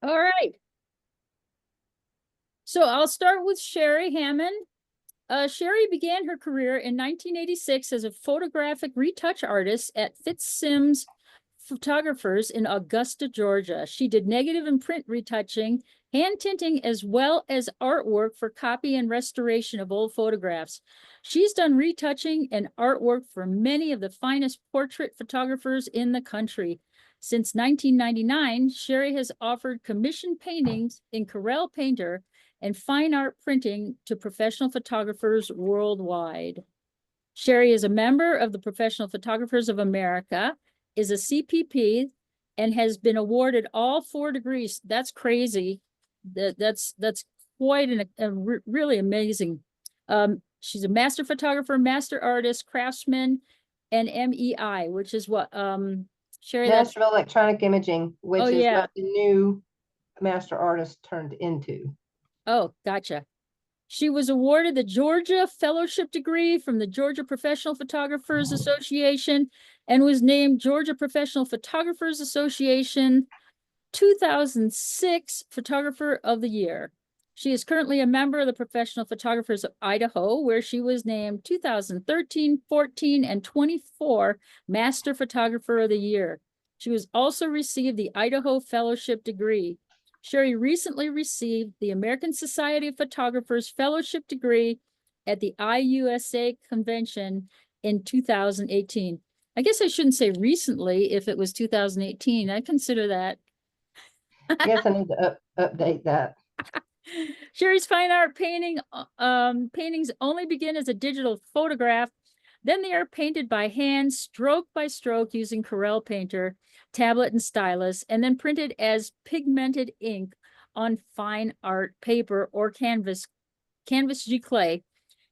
All right. So I'll start with Sherry Hammond. Sherry began her career in 1986 as a photographic retouch artist at Fitzsims Photographers in Augusta, Georgia. She did negative and print retouching, hand tinting, as well as artwork for copy and restoration of old photographs. She's done retouching and artwork for many of the finest portrait photographers in the country. Since 1999, Sherry has offered commissioned paintings in Corel Painter and fine art printing to professional photographers worldwide. Sherry is a member of the Professional Photographers of America, is a CPP, and has been awarded all 4 degrees. That's crazy. That's quite really amazing. She's a master photographer, master artist, craftsman, and MEI, which is what Sherry. Master of Electronic Imaging, which is yeah. what the new master artist turned into. Oh, gotcha. She was awarded the Georgia Fellowship degree from the Georgia Professional Photographers Association and was named Georgia Professional Photographers Association 2006 Photographer of the Year. She is currently a member of the Professional Photographers of Idaho, where she was named 2013, 14, and 24 Master Photographer of the Year. She was also received the Idaho Fellowship degree. Sherry recently received the American Society of Photographers Fellowship degree at the IUSA convention in 2018. I guess I shouldn't say recently if it was 2018. I consider that. I guess I need to update that. Sherry's fine art paintings only begin as a digital photograph. Then they are painted by hand, stroke by stroke, using Corel Painter, tablet, and stylus, and then printed as pigmented ink on fine art paper or canvas giclée,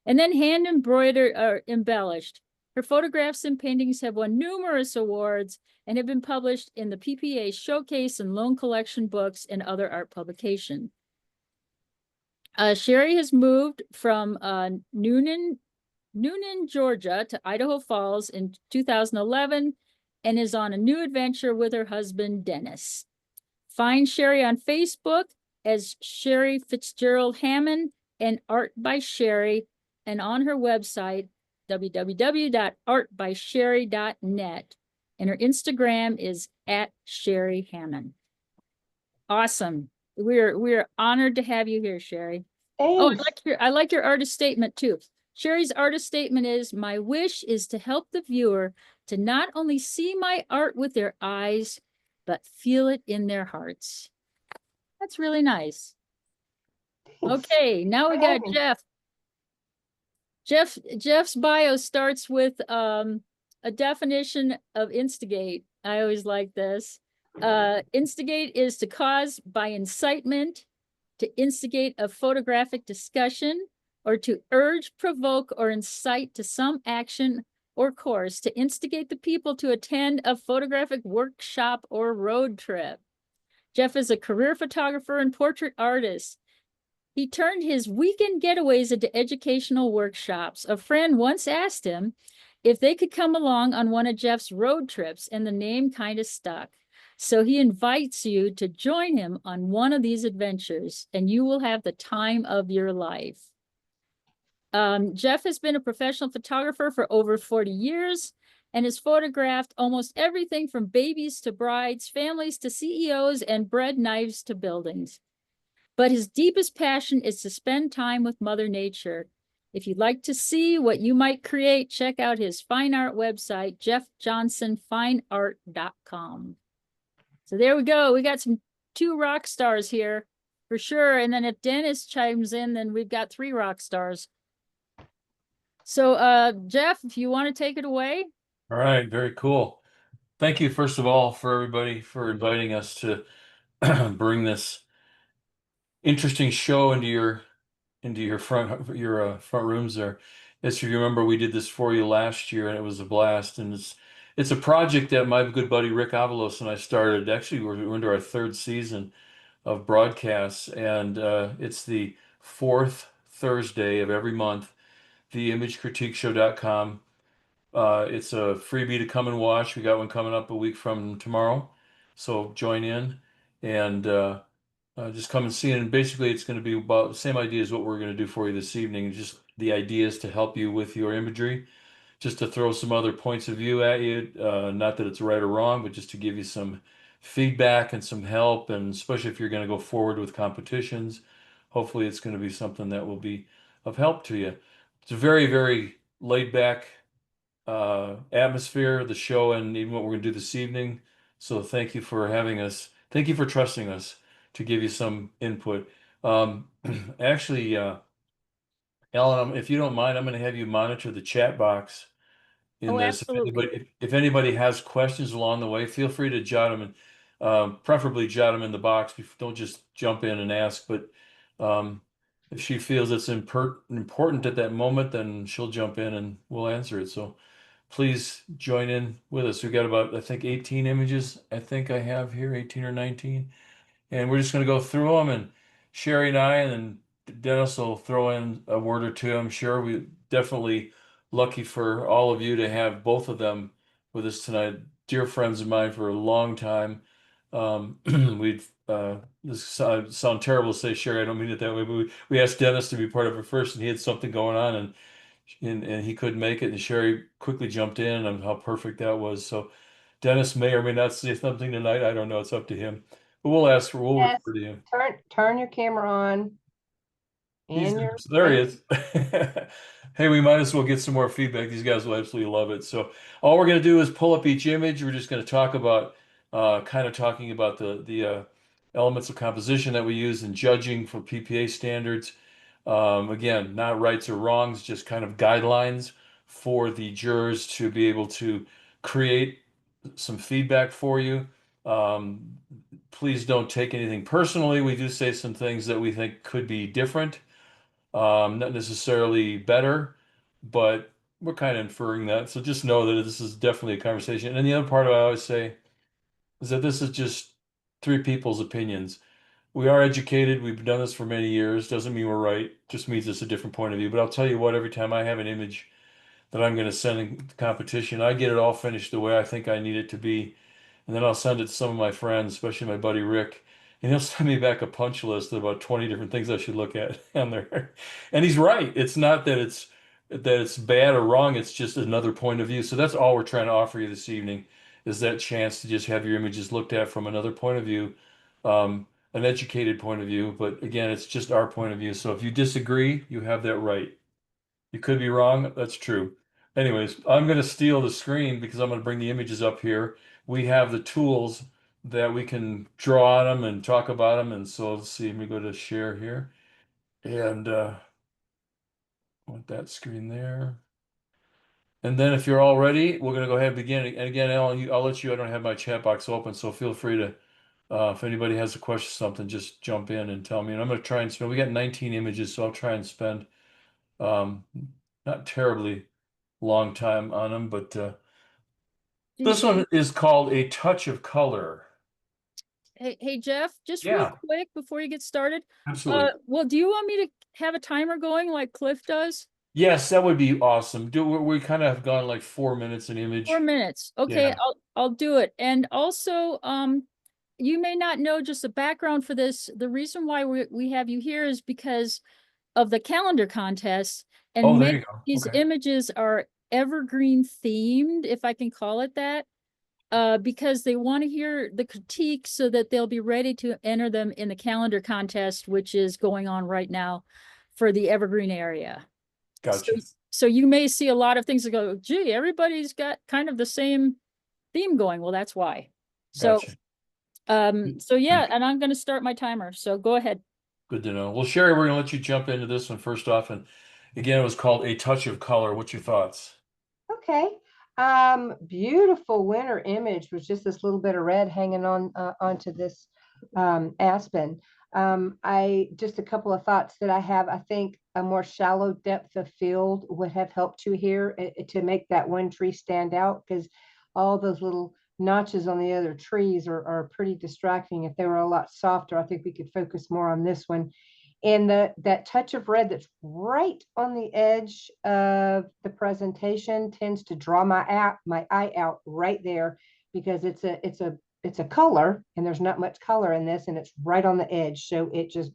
and then hand embroidered or embellished. Her photographs and paintings have won numerous awards and have been published in the PPA Showcase and Loan Collection books and other art publications. Sherry has moved from Noonan, Georgia to Idaho Falls in 2011 and is on a new adventure with her husband, Dennis. Find Sherry on Facebook as Sherry Fitzgerald Hammond and Art by Sherry, and on her website, www.artbysherry.net. And her Instagram is @SherryHammond. Awesome. We're honored to have you here, Sherry. Thanks. Oh, I like your artist statement too. Sherry's artist statement is, "My wish is to help the viewer to not only see my art with their eyes, but feel it in their hearts." That's really nice. Thanks. Okay, now we got Jeff. Jeff's bio starts with a definition of instigate. I always like this. Instigate is to cause by incitement, to instigate a photographic discussion, or to urge, provoke, or incite to some action or course, to instigate the people to attend a photographic workshop or road trip. Jeff is a career photographer and portrait artist. He turned his weekend getaways into educational workshops. A friend once asked him if they could come along on one of Jeff's road trips, and the name kind of stuck. So he invites you to join him on one of these adventures, and you will have the time of your life. Jeff has been a professional photographer for over 40 years and has photographed almost everything from babies to brides, families to CEOs, and bread knives to buildings. But his deepest passion is to spend time with Mother Nature. If you'd like to see what you might create, check out his fine art website, jeffjohnsonfineart.com. So there we go. We got 2 rock stars here for sure. And then if Dennis chimes in, then we've got 3 rock stars. So Jeff, if you want to take it away. All right, very cool. Thank you, first of all, for everybody for inviting us to bring this interesting show into your front rooms there. As you remember, we did this for you last year, and it was a blast. And it's a project that my good buddy Rick Avalos and I started. Actually, we're into our 3rd season of broadcasts, and it's the 4th Thursday of every month. TheImageCritiqueShow.com. It's a freebie to come and watch. We got one coming up a week from tomorrow, so join in. And just come and see it. And basically, it's going to be about the same idea as what we're going to do for you this evening. Just the ideas to help you with your imagery, just to throw some other points of view at you. Not that it's right or wrong, but just to give you some feedback and some help. And especially if you're going to go forward with competitions, hopefully it's going to be something that will be of help to you. It's a very, very laid back atmosphere, the show, and even what we're going to do this evening. So thank you for having us. Thank you for trusting us to give you some input. Um, actually, Ellen, if you don't mind, I'm going to have you monitor the chat box in Oh, this. absolutely. If anybody has questions along the way, feel free to jot them, and preferably jot them in the box. Don't just jump in and ask. But if she feels it's important at that moment, then she'll jump in and we'll answer it. So please join in with us. We've got about, I think, 18 images. I think I have here, 18 or 19. And we're just going to go through them, and Sherry and I, and then Dennis will throw in a word or two. I'm sure we definitely lucky for all of you to have both of them with us tonight. Dear friends of mine for a long time. We've this sound terrible to say, Sherry. I don't mean it that way, but we asked Dennis to be part of it first, and he had something going on, and he couldn't make it. And Sherry quickly jumped in, and how perfect that was. So Dennis may or may not say something tonight. I don't know. It's up to him. But we'll Yes, refer to him. turn your camera on He's and your, there. He and is. Hey, we might as well get some more feedback. These guys will absolutely love it. So all we're going to do is pull up each image. We're just going to talk about, kind of talking about the elements of composition that we use in judging for PPA standards. Again, not rights or wrongs, just kind of guidelines for the jurors to be able to create some feedback for you. Um, please don't take anything personally. We do say some things that we think could be different, not necessarily better, but we're kind of inferring that. So just know that this is definitely a conversation. And the other part I always say is that this is just three people's opinions. We are educated. We've done this for many years. Doesn't mean we're right. Just means it's a different point of view. But I'll tell you what, every time I have an image that I'm going to send in competition, I get it all finished the way I think I need it to be. And then I'll send it to some of my friends, especially my buddy Rick, and he'll send me back a punch list of about 20 different things I should look at on there. And he's right. It's not that it's bad or wrong, it's just another point of view. So that's all we're trying to offer you this evening, is that chance to just have your images looked at from another point of view, an educated point of view. But again, it's just our point of view. So if you disagree, you have that right. You could be wrong. That's true. Anyways, I'm going to steal the screen because I'm going to bring the images up here. We have the tools that we can draw on them and talk about them. And so let's see, let me go to share here. And want that screen there. And then if you're all ready, we're going to go ahead and begin. And again, Alan, I'll let you, I don't have my chat box open, so feel free to, if anybody has a question or something, just jump in and tell me. And I'm going to try and spend, we got 19 images, so I'll try and spend um, not terribly long time on them, but this one is called A Touch of Color. Hey, Jeff, just real Yeah, quick before you get started. absolutely. Well, do you want me to have a timer going like Cliff does? Yes, that would be awesome. We kind of have gone like 4 minutes an 4 image. minutes. Okay, Yeah. I'll do it. And also, you may not know just the background for this. The reason why we have you here is because of the calendar contest, Oh, and there many you of go. these Okay. images are evergreen themed, if I can call it that, because they want to hear the critique so that they'll be ready to enter them in the calendar contest, which is going on right now for the evergreen area. So, Gotcha. so you may see a lot of things that go, gee, everybody's got kind of the same theme going. Well, that's why. So, Gotcha. so yeah, and I'm going to start my timer. So go ahead. Good to know. Well, Sherry, we're going to let you jump into this one first off. And again, it was called A Touch of Color. What's your thoughts? okay. Beautiful winter image with just this little bit of red hanging on onto this aspen. I just a couple of thoughts that I have. I think a more shallow depth of field would have helped you here to make that one tree stand out, because all those little notches on the other trees are pretty distracting. If they were a lot softer, I think we could focus more on this one. And that touch of red that's right on the edge of the presentation tends to draw my eye out right there, because it's a it's a color, and there's not much color in this, and it's right on the edge. So it just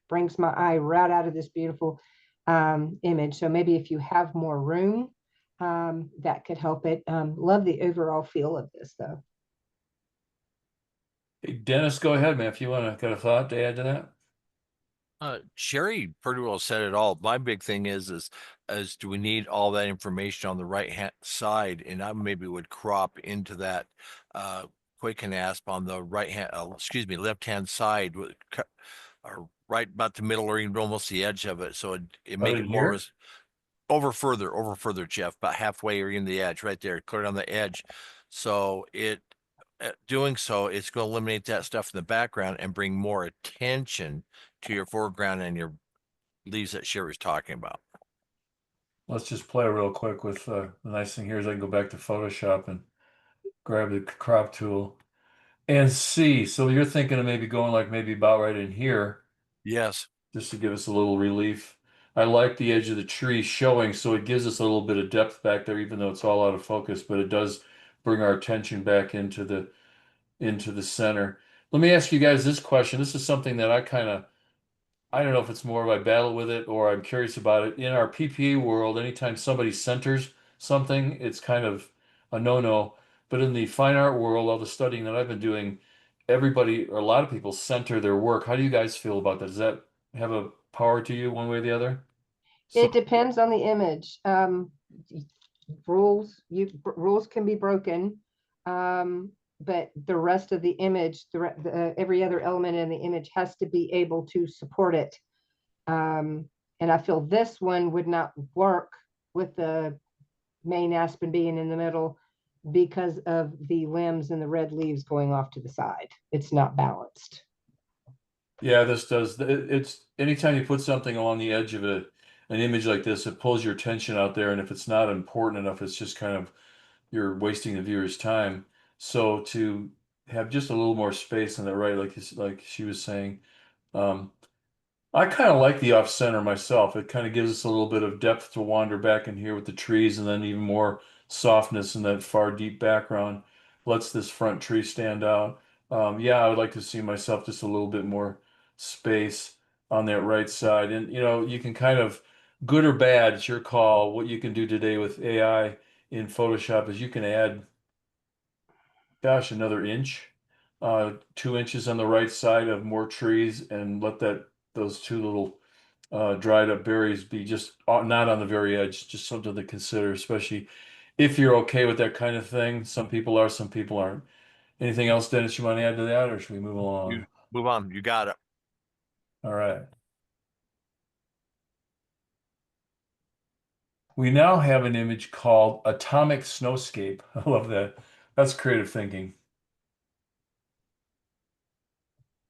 brings my eye right out of this beautiful image. So maybe if you have more room, that could help it. Love the overall feel of this though. Hey, Dennis, go ahead, man. If you want to got a thought to add to that. Sherry pretty well said it all. My big thing is do we need all that information on the right hand side? And I maybe would crop into that quick and asp on the right hand, excuse me, left hand side, or right about the middle or even almost the edge of it. So it make in it more here? over further, Jeff, about halfway or in the edge, right there, clear on the edge. So doing so, it's going to eliminate that stuff in the background and bring more attention to your foreground and your leaves that Sherry's talking about. Let's just play real quick with the nice thing here is I can go back to Photoshop and grab the crop tool and see. So you're thinking of maybe going like maybe about right in here, Yes. just to give us a little relief. I like the edge of the tree showing, so it gives us a little bit of depth back there, even though it's all out of focus, but it does bring our attention back into the center. Let me ask you guys this question. This is something that I don't know if it's more of I battle with it or I'm curious about it. In our PPA world, anytime somebody centers something, it's kind of a no-no. But in the fine art world, all the studying that I've been doing, everybody or a lot of people center their work. How do you guys feel about that? Does that have a power to you one way or the other? So It depends on the image. Rules can be broken, but the rest of the image, every other element in the image has to be able to support it. And I feel this one would not work with the main aspen being in the middle because of the limbs and the red leaves going off to the side. It's not balanced. yeah, this does. It's anytime you put something along the edge of an image like this, it pulls your attention out there. And if it's not important enough, it's just kind of you're wasting the viewer's time. So to have just a little more space on the right, like she was saying, um, I kind of like the off center myself. It kind of gives us a little bit of depth to wander back in here with the trees, and then even more softness in that far deep background. Lets this front tree stand out. Yeah, I would like to see myself just a little bit more space on that right side. And you can kind of good or bad, it's your call. What you can do today with AI in Photoshop is you can add, gosh, another inch, 2 inches on the right side of more trees and let those two little dried up berries be just not on the very edge, just something to consider, especially if you're okay with that kind of thing. Some people are, some people aren't. Anything else, Dennis, you want to add to that, or should we move along? You move on. You got it. All right. We now have an image called Atomic Snowscape. I love that. That's creative thinking.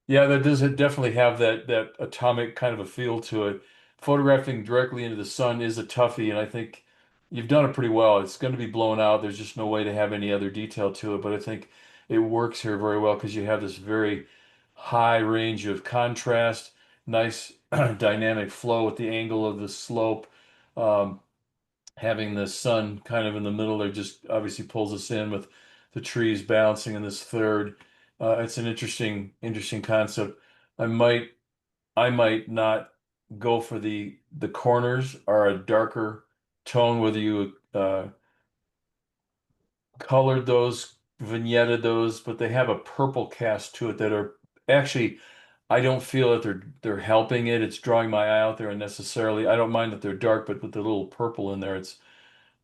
Yeah, that does definitely have that atomic kind of a feel to it. Photographing directly into the sun is a toughie, and I think you've done it pretty well. It's going to be blown out. There's just no way to have any other detail to it, but I think it works here very well because you have this very high range of contrast, nice dynamic flow with the angle of the slope. Um, Having the sun kind of in the middle there just obviously pulls us in with the trees bouncing in this third. It's an interesting concept. I might I might not go for the corners are a darker tone, whether you colored those, vignetted those, but they have a purple cast to it that are actually I don't feel that they're helping it. It's drawing my eye out there unnecessarily. I don't mind that they're dark, but with the little purple in there,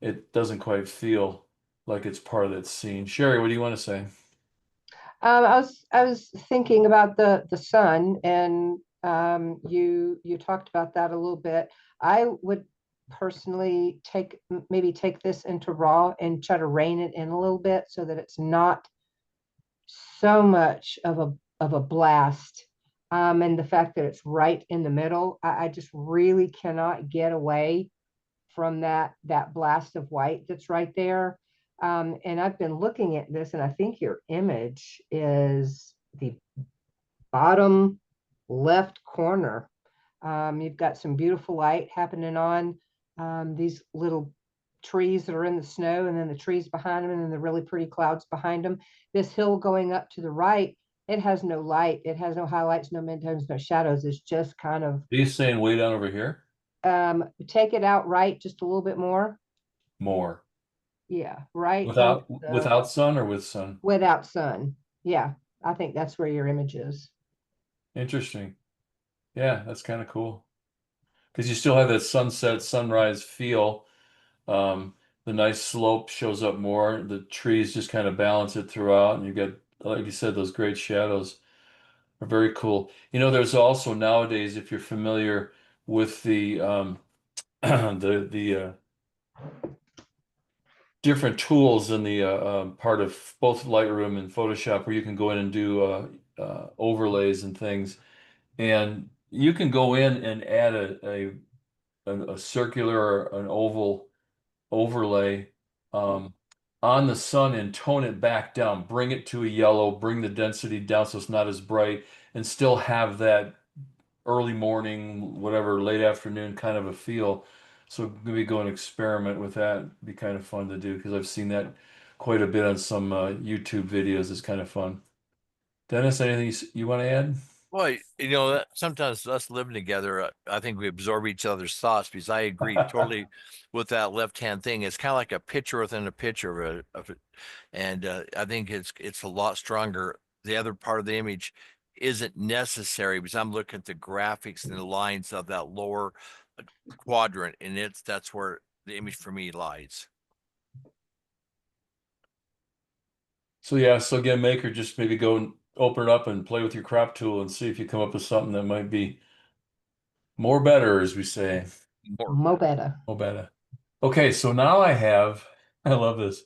it doesn't quite feel like it's part of that scene. Sherry, what do you want to say? I was thinking about the sun, and you talked about that a little bit. I would personally maybe take this into raw and try to rein it in a little bit so that it's not so much of a blast. And the fact that it's right in the middle, I just really cannot get away from that blast of white that's right there. And I've been looking at this, and I think your image is the bottom left corner. You've got some beautiful light happening on these little trees that are in the snow, and then the trees behind them, and then the really pretty clouds behind them. This hill going up to the right, it has no light. It has no highlights, no midtones, no shadows. It's just kind of, Are you saying way down over here? take it out right just a little bit more. More. Yeah, right. Without sun or with sun? Without sun. Yeah, I think that's where your image is. Interesting. Yeah, that's kind of cool. Because you still have that sunset, sunrise feel. The nice slope shows up more. The trees just kind of balance it throughout, and you get, like you said, those great shadows are very cool. You know, there's also nowadays, if you're familiar with the the different tools in the part of both Lightroom and Photoshop, where you can go in and do overlays and things, and you can go in and add a circular or an oval overlay on the sun and tone it back down, bring it to a yellow, bring the density down so it's not as bright, and still have that early morning, whatever, late afternoon kind of a feel. So maybe go and experiment with that. It'd be kind of fun to do because I've seen that quite a bit on some YouTube videos. It's kind of fun. Dennis, anything you want to add? Well, sometimes us living together, I think we absorb each other's thoughts, because I agree totally with that left-hand thing. It's kind of like a picture within a picture of it. And I think it's a lot stronger. The other part of the image isn't necessary, because I'm looking at the graphics and the lines of that lower quadrant, and that's where the image for me lies. So yeah, so again, Maker, just maybe go and open it up and play with your crop tool and see if you come up with something that might be more better, as we say. Mo better. More better. Okay, so now I have, I love this,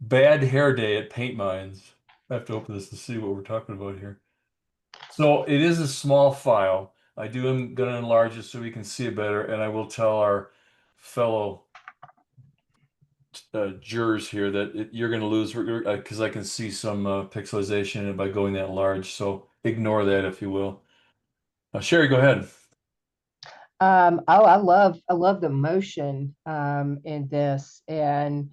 Bad Hair Day at Paint Mines. I have to open this to see what we're talking about here. So it is a small file. I do am going to enlarge it so we can see it better, and I will tell our fellow jurors here that you're going to lose because I can see some pixelization in it by going that large. So ignore that if you will. Sherry, go ahead. I love the motion in this, and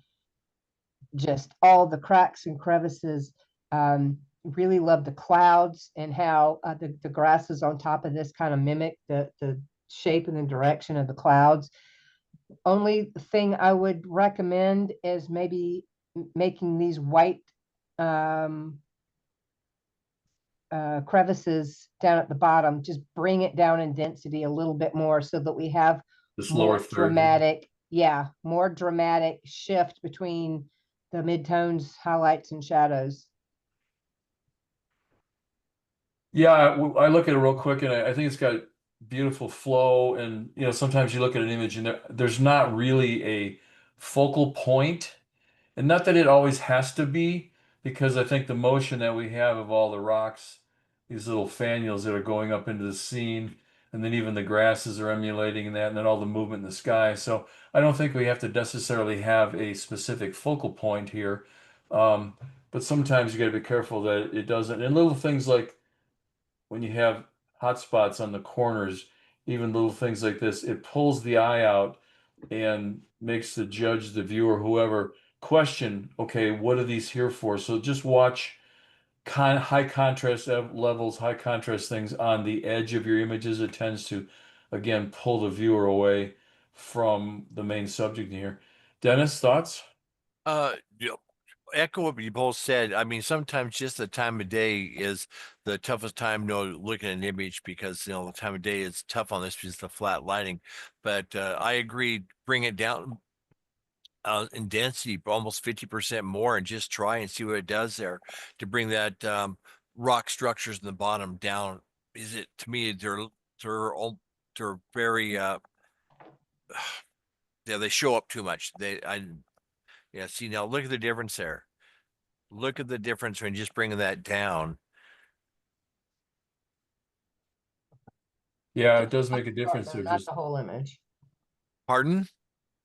just all the cracks and crevices. Really love the clouds and how the grasses on top of this kind of mimic the shape and the direction of the clouds. Only thing I would recommend is maybe making these white crevices down at the bottom, just bring it down in density a little bit more so that we have This more lower third. dramatic, more dramatic shift between the midtones, highlights, and shadows. Yeah, I look at it real quick, and I think it's got beautiful flow. And sometimes you look at an image, and there's not really a focal point. And not that it always has to be, because I think the motion that we have of all the rocks, these little fannules that are going up into the scene, and then even the grasses are emulating that, and then all the movement in the sky. So I don't think we have to necessarily have a specific focal point here. But sometimes you got to be careful that it doesn't. And little things like when you have hot spots on the corners, even little things like this, it pulls the eye out and makes the judge, the viewer, whoever, question, okay, what are these here for? So just watch high contrast levels, high contrast things on the edge of your images. It tends to, again, pull the viewer away from the main subject here. Dennis, thoughts? You know, echo what you both said. I mean, sometimes just the time of day is the toughest time, looking at an image, because the time of day is tough on this because of the flat lighting. But I agree, bring it down in density, almost 50% more, and just try and see what it does there to bring that rock structures in the bottom down. Is it, to me, they're very yeah, they show up too much. Yeah, see, now look at the difference there. Look at the difference when just bringing that down. Yeah, it does make a difference No, there. not Just the whole image. Pardon?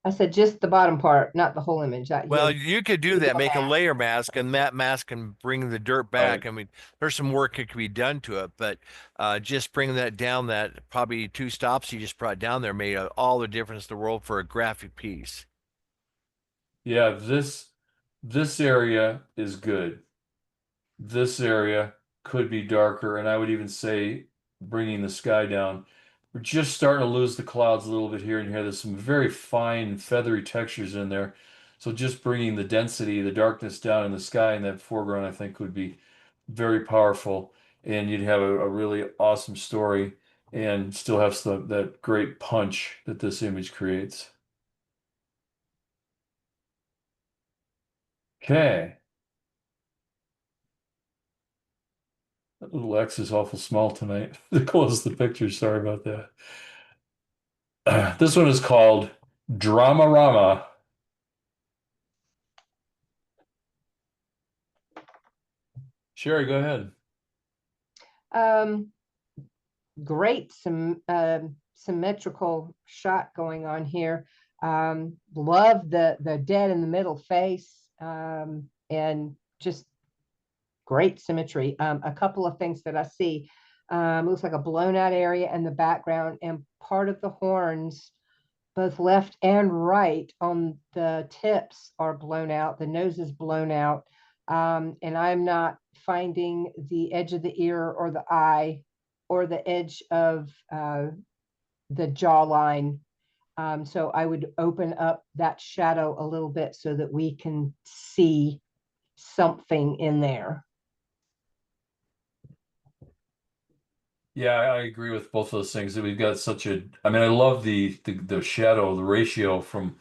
I said just the bottom part, not the whole image. Well, you could do that, make a mask. layer mask, and that mask can bring the dirt back. Right. I mean, there's some work that could be done to it, but just bring that down, that probably 2 stops you just brought down there made all the difference in the world for a graphic piece. Yeah, this area is good. This area could be darker, and I would even say bringing the sky down. We're just starting to lose the clouds a little bit here and here. There's some very fine feathery textures in there. So just bringing the density, the darkness down in the sky in that foreground, I think would be very powerful. And you'd have a really awesome story and still have some, that great punch that this image creates. Okay. That little X is awful small tonight to close the picture. Sorry about that. This one is called Dramarama. Sherry, go ahead. Great, symmetrical shot going on here. Love the dead in the middle face, and just great symmetry. A couple of things that I see. Looks like a blown out area in the background, and part of the horns, both left and right on the tips, are blown out. The nose is blown out. And I'm not finding the edge of the ear or the eye or the edge of the jawline. So I would open up that shadow a little bit so that we can see something in there. Yeah, I agree with both of those things. That we've got such a, I mean, I love the shadow, the ratio from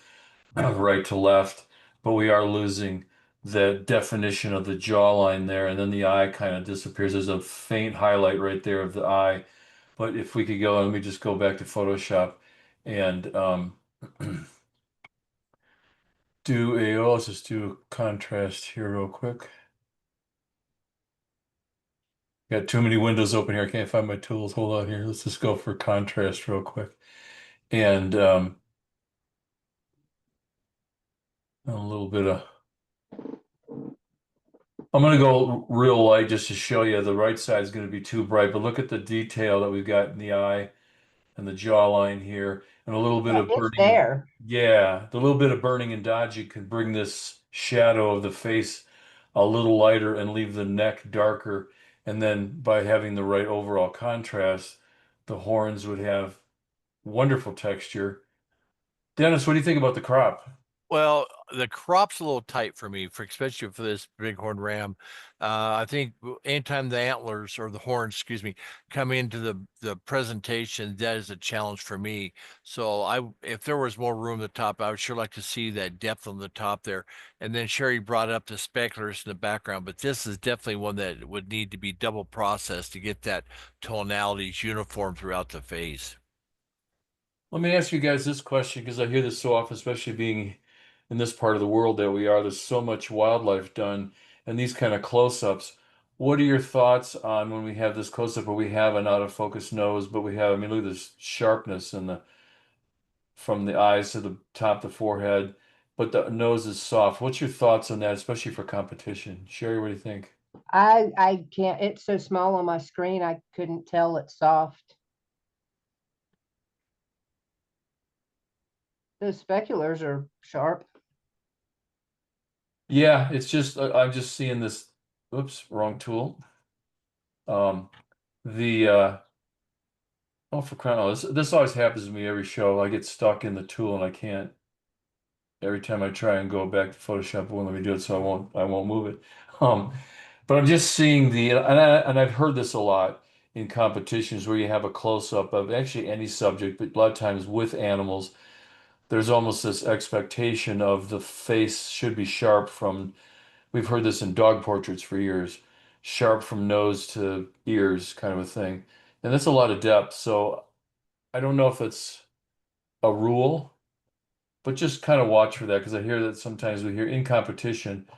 right to left, but we are losing the definition of the jawline there, and then the eye kind of disappears. There's a faint highlight right there of the eye. But if we could go, let me just go back to Photoshop and let's just do a contrast here real quick. Got too many windows open here. I can't find my tools. Hold on here. Let's just go for contrast real quick. And a little bit of, I'm going to go real light just to show you the right side is going to be too bright, but look at the detail that we've got in the eye and the jawline here, and a little bit Yeah, of it's burning. there. Yeah, the little bit of burning and dodging can bring this shadow of the face a little lighter and leave the neck darker. And then by having the right overall contrast, the horns would have wonderful texture. Dennis, what do you think about the crop? Well, the crop's a little tight for me, for especially for this bighorn ram. I think anytime the antlers or the horns, excuse me, come into the presentation, that is a challenge for me. So if there was more room at the top, I would sure like to see that depth on the top there. And then Sherry brought up the speculars in the background, but this is definitely one that would need to be double processed to get that tonalities uniform throughout the face. Let me ask you guys this question because I hear this so often, especially being in this part of the world that we are. There's so much wildlife done and these kind of close-ups. What are your thoughts on when we have this close-up where we have an out of focus nose, but we have, I mean, look at this sharpness in the from the eyes to the top of the forehead, but the nose is soft. What's your thoughts on that, especially for competition? Sherry, what do you think? I can't, it's so small on my screen, I couldn't tell it's soft. Those speculars are sharp. Yeah, it's just I'm just seeing this. Oops, wrong tool. Um, the oh, for crying out, this always happens to me every show. I get stuck in the tool and I can't. Every time I try and go back to Photoshop, it won't let me do it, so I won't move it. Um, but I'm just seeing and I've heard this a lot in competitions where you have a close up of actually any subject, but a lot of times with animals, there's almost this expectation of the face should be sharp from. We've heard this in dog portraits for years, sharp from nose to ears, kind of a thing, and that's a lot of depth. So I don't know if it's a rule, but just kind of watch for that because I hear that sometimes we hear in competition,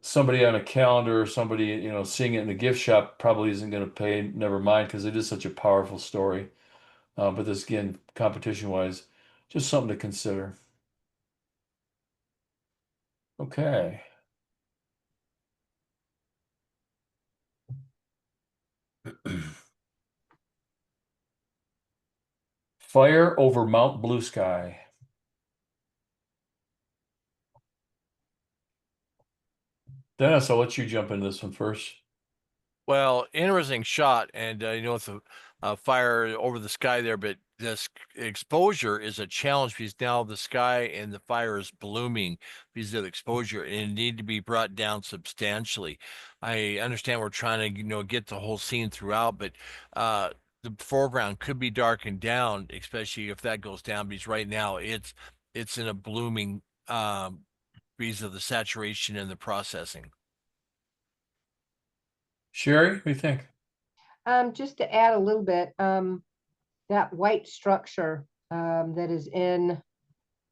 somebody on a calendar or somebody, seeing it in a gift shop probably isn't going to pay, never mind, because it is such a powerful story. But this, again, competition wise, just something to consider. Okay. Fire over Mount Blue Sky. Dennis, I'll let you jump into this one first. Well, interesting shot, and you know, with the fire over the sky there, but this exposure is a challenge because now the sky and the fire is blooming because of the exposure, and it need to be brought down substantially. I understand we're trying to, you know, get the whole scene throughout, but the foreground could be darkened down, especially if that goes down, because right now it's in a blooming because of the saturation and the processing. Sherry, what do you think? Just to add a little bit, that white structure, that is in,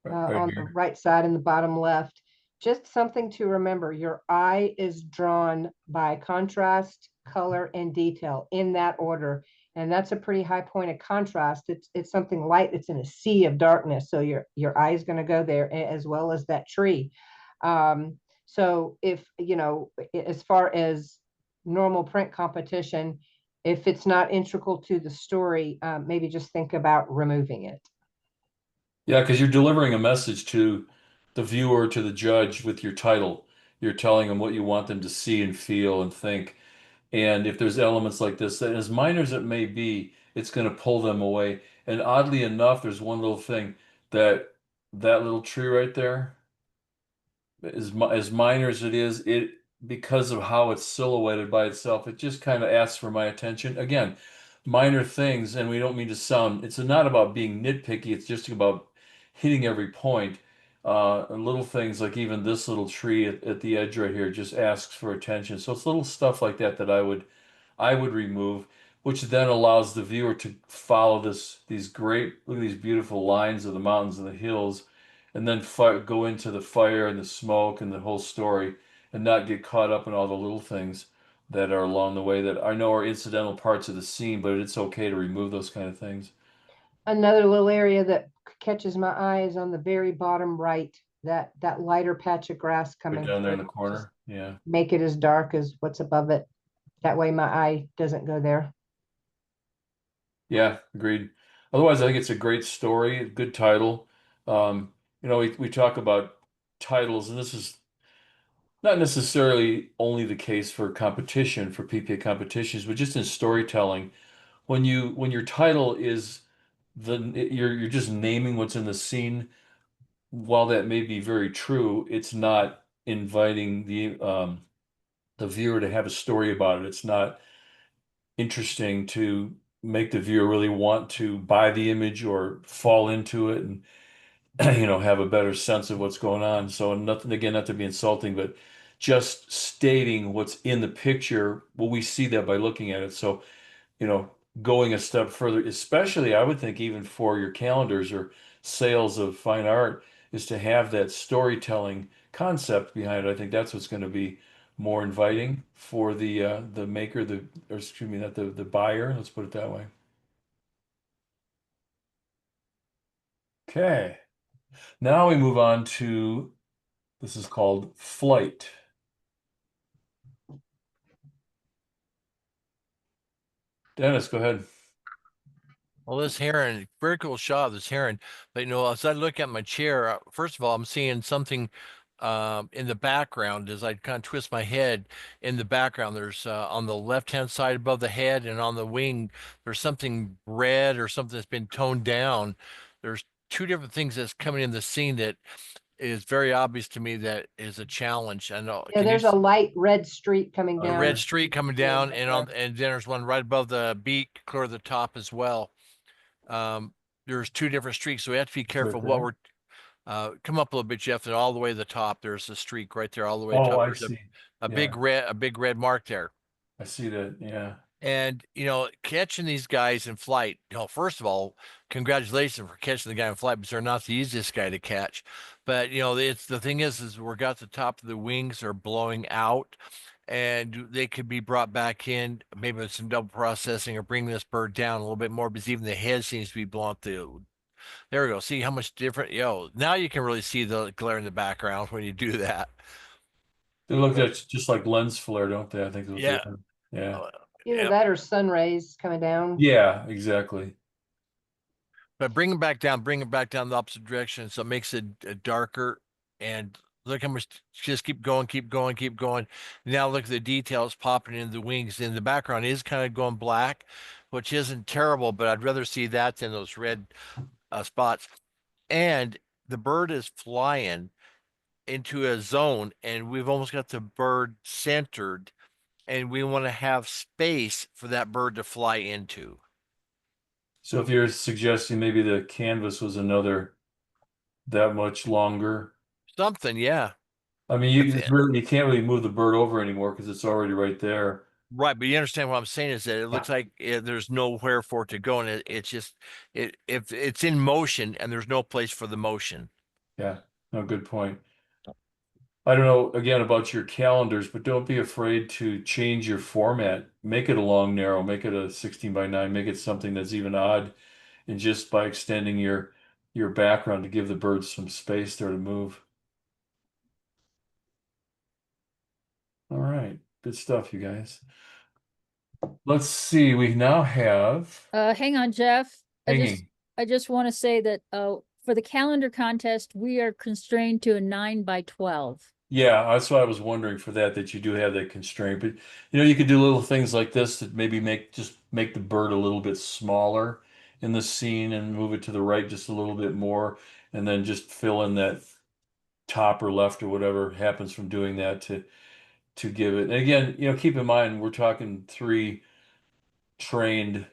Right on the here. right side in the bottom left, just something to remember. Your eye is drawn by contrast, color, and detail in that order. And that's a pretty high point of contrast. It's something light. It's in a sea of darkness. So your eye is going to go there, as well as that tree. So if, you know, as far as normal print competition, if it's not integral to the story, maybe just think about removing it. Yeah, because you're delivering a message to the viewer, to the judge with your title. You're telling them what you want them to see and feel and think. And if there's elements like this, that as minor as it may be, it's going to pull them away. And oddly enough, there's one little thing that that little tree right there, as minor as it is, it because of how it's silhouetted by itself, it just kind of asks for my attention. Again, minor things, and we don't mean to sound, it's not about being nitpicky, it's just about hitting every point. And little things like even this little tree at the edge right here just asks for attention. So it's little stuff like that that I would remove, which then allows the viewer to follow these great, look at these beautiful lines of the mountains and the hills, and then go into the fire and the smoke and the whole story, and not get caught up in all the little things that are along the way that I know are incidental parts of the scene, but it's okay to remove those kind of things. Another little area that catches my eye is on the very bottom right, that lighter patch of grass Right coming down there in through. the Just corner. Yeah. make it as dark as what's above it. That way my eye doesn't go there. Yeah, agreed. Otherwise, I think it's a great story, a good title. We talk about titles, and this is not necessarily only the case for competition, for PPA competitions, but just in storytelling. When your title is you're just naming what's in the scene, while that may be very true, it's not inviting the viewer to have a story about it. It's not interesting to make the viewer really want to buy the image or fall into it and have a better sense of what's going on. So nothing, again, not to be insulting, but just stating what's in the picture, well, we see that by looking at it. So, you know, going a step further, especially I would think even for your calendars or sales of fine art, is to have that storytelling concept behind it. I think that's what's going to be more inviting for the maker, or excuse me, not the buyer. Let's put it that way. Okay. Now we move on to, this is called flight. Dennis, go ahead. Well, this heron, very cool shot of this heron. But you know, as I look at my chair, first of all, I'm seeing something in the background as I kind of twist my head. In the background, there's on the left-hand side above the head and on the wing, there's something red or something that's been toned down. There's two different things that's coming in the scene that is very obvious to me that is a challenge. I know. Yeah, there's a light red streak coming a down. red streak coming down, and then there's one right above the beak, clear the top as well. There's two different streaks, so we have to be careful what we're come up a little bit, Jeff, and all the way to the top. There's a streak right there, all the way to the Oh, top. I There's see. a Yeah, big red mark there. I see that. Yeah. And you know, catching these guys in flight, you know, first of all, congratulations for catching the guy in flight, because they're not the easiest guy to catch. But you know, it's the thing is we're got the top of the wings are blowing out, and they could be brought back in, maybe with some double processing, or bring this bird down a little bit more, because even the head seems to be blown through. There we go. See how much different, now you can really see the glare in the background when you do that. They look at just like lens flare, don't they? I think that's what Yeah. they are. Yeah. Either Yep. that or sun rays coming down. Yeah, exactly. But bring it back down the opposite direction. So it makes it darker and Look how much, just keep going, keep going, keep going. Now look at the details popping in the wings, and the background is kind of going black, which isn't terrible, but I'd rather see that than those red spots. And the bird is flying into a zone, and we've almost got the bird centered, and we want to have space for that bird to fly into. So if you're suggesting maybe the canvas was another that much longer, Something, yeah. I mean, But you can't really move the bird over anymore because it's already right there. right, but you understand what I'm saying is that it looks like there's nowhere for it to go, and it's just if it's in motion and there's no place for the motion. Yeah, no, good point. I don't know again about your calendars, but don't be afraid to change your format. Make it a long narrow, make it a 16:9, make it something that's even odd, and just by extending your background to give the birds some space there to move. All right, good stuff, you guys. Let's see, we now have Hang on, Jeff. hanging. I just want to say that, for the calendar contest, we are constrained to a 9 by 12. Yeah, that's why I was wondering for that you do have that constraint. But you could do little things like this that maybe make the bird a little bit smaller in the scene and move it to the right just a little bit more, and then just fill in that top or left or whatever happens from doing that to give it. And again, keep in mind we're talking three trained,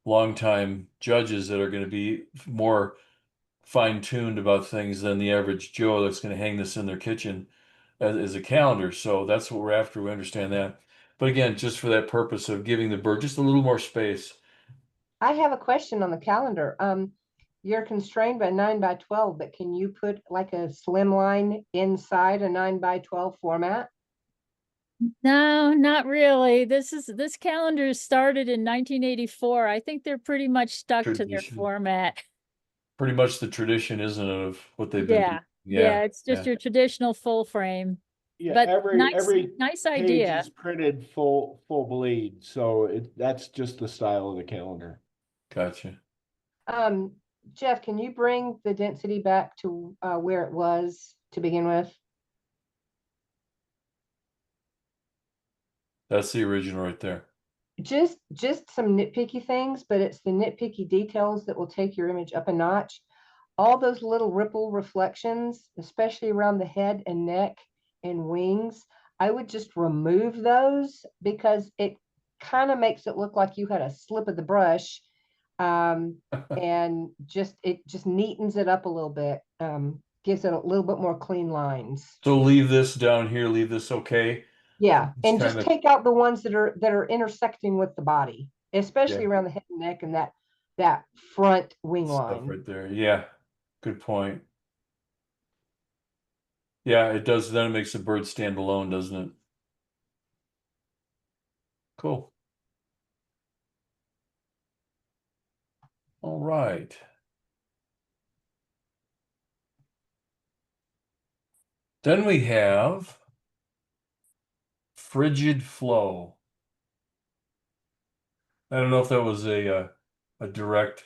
longtime judges that are going to be more fine-tuned about things than the average Joe that's going to hang this in their kitchen as a calendar. So that's what we're after. We understand that. But again, just for that purpose of giving the bird just a little more space. I have a question on the calendar. You're constrained by 9 by 12, but can you put like a slim line inside a 9 by 12 format? No, not really. This calendar started in 1984. I think they're pretty much stuck to their Tradition. format. Pretty much the tradition, isn't it, of what they've been doing? Yeah, it's just Yeah. your traditional full frame. Yeah, But every nice page idea. is printed full bleed, so that's just the style of the calendar. Gotcha. Jeff, can you bring the density back to where it was to begin with? That's the original right there. Just some nitpicky things, but it's the nitpicky details that will take your image up a notch. All those little ripple reflections, especially around the head and neck and wings, I would just remove those because it kind of makes it look like you had a slip of the brush, and it just neatens it up a little bit, gives it a little bit more clean lines. So leave this down here, leave this okay. Yeah, It's and just kinda- take out the ones that are intersecting with the body, especially Yeah. around the head and neck and that front wing Stuff line. right there. Yeah, good point. Yeah, it does. Then it makes the bird stand alone, doesn't it? Cool. All right. Then we have frigid flow. I don't know if that was a direct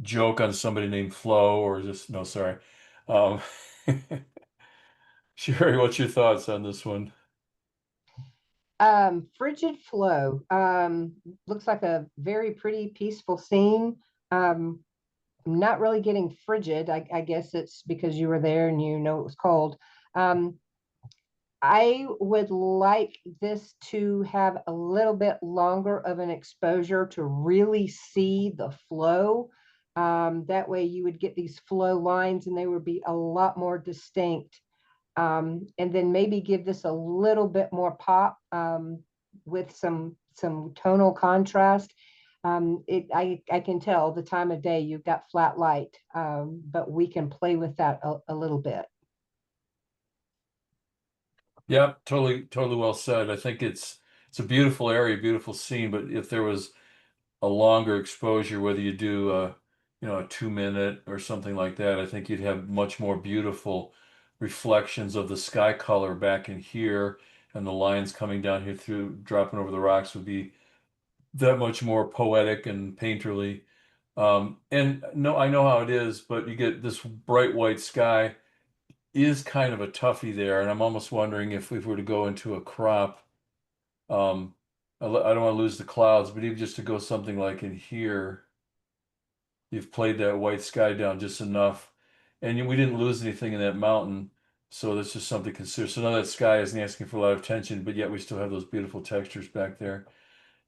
joke on somebody named Flo or just no, sorry. Um, Sherry, what's your thoughts on this one? Frigid flow, looks like a very pretty peaceful scene. I'm not really getting frigid. I guess it's because you were there and you know it was cold. I would like this to have a little bit longer of an exposure to really see the flow. That way you would get these flow lines and they would be a lot more distinct. And then maybe give this a little bit more pop, with some tonal contrast. I can tell the time of day you've got flat light, but we can play with that a little bit. Yeah, totally well said. I think it's a beautiful area, beautiful scene, but if there was a longer exposure, whether you do a 2 minute or something like that, I think you'd have much more beautiful reflections of the sky color back in here, and the lines coming down here through dropping over the rocks would be that much more poetic and painterly. And no, I know how it is, but you get this bright white sky is kind of a toughie there, and I'm almost wondering if we were to go into a crop, I don't want to lose the clouds, but even just to go something like in here, you've played that white sky down just enough, and we didn't lose anything in that mountain, so that's just something to consider. So now that sky isn't asking for a lot of attention, but yet we still have those beautiful textures back there.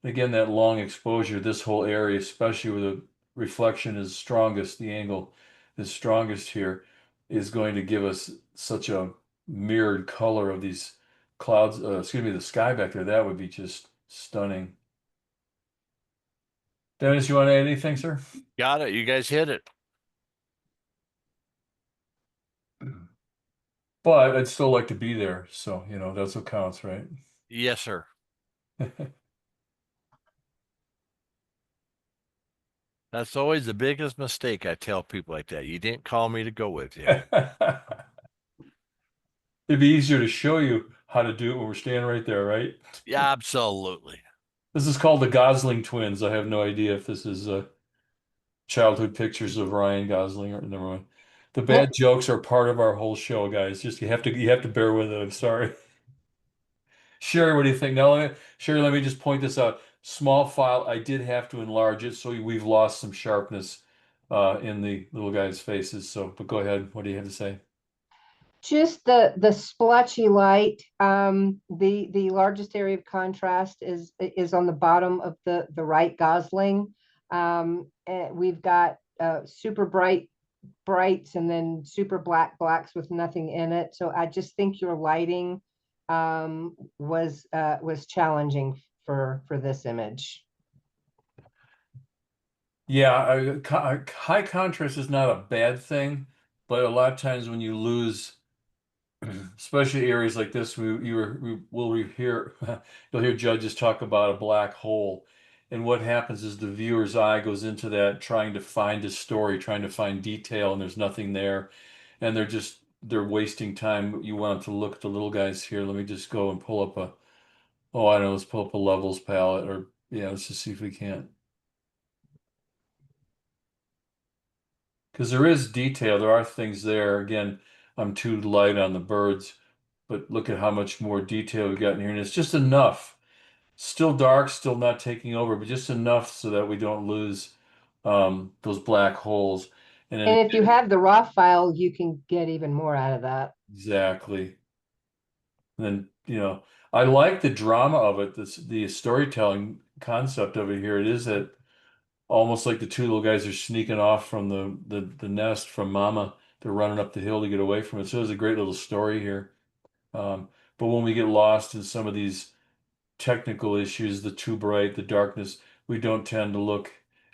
Again, that long exposure, this whole area, especially where the reflection is strongest, the angle is strongest here, is going to give us such a mirrored color of these clouds, excuse me, the sky back there. That would be just stunning. Dennis, you want to add anything, sir? Got it. You guys hit it. But I'd still like to be there, so that's what counts, right? Yes, sir. That's always the biggest mistake I tell people like that. You didn't call me to go with you. It'd be easier to show you how to do it when we're standing right there, right? Yeah, absolutely. This is called the Gosling twins. I have no idea if this is childhood pictures of Ryan Gosling or never mind. The bad jokes are part of our whole show, guys. Just you have to bear with it. I'm sorry. Sherry, what do you think? Now, Sherry, let me just point this out. Small file. I did have to enlarge it, so we've lost some sharpness in the little guys' faces. So, but go ahead. What do you have to say? Just the splotchy light. The largest area of contrast is on the bottom of the right Gosling. And we've got super brights and then super blacks with nothing in it. So I just think your lighting was challenging for this image. Yeah, high contrast is not a bad thing, but a lot of times when you lose, especially areas like this, we'll hear you'll hear judges talk about a black hole, and what happens is the viewer's eye goes into that trying to find a story, trying to find detail, and there's nothing there, and they're wasting time. You want to look at the little guys here. Let me just go and pull up I don't know, let's pull up a levels palette, or yeah, let's just see if we can't. Because there is detail, there are things there. Again, I'm too light on the birds, but look at how much more detail we got in here, and it's just enough. Still dark, still not taking over, but just enough so that we don't lose those black holes. And then And if you have the raw file, you can get even more out of that. exactly. And then, I like the drama of it, the storytelling concept of it here. It is that almost like the two little guys are sneaking off from the nest from Mama. They're running up the hill to get away from it. So there's a great little story here. But when we get lost in some of these technical issues, the too bright, the darkness, we don't tend to look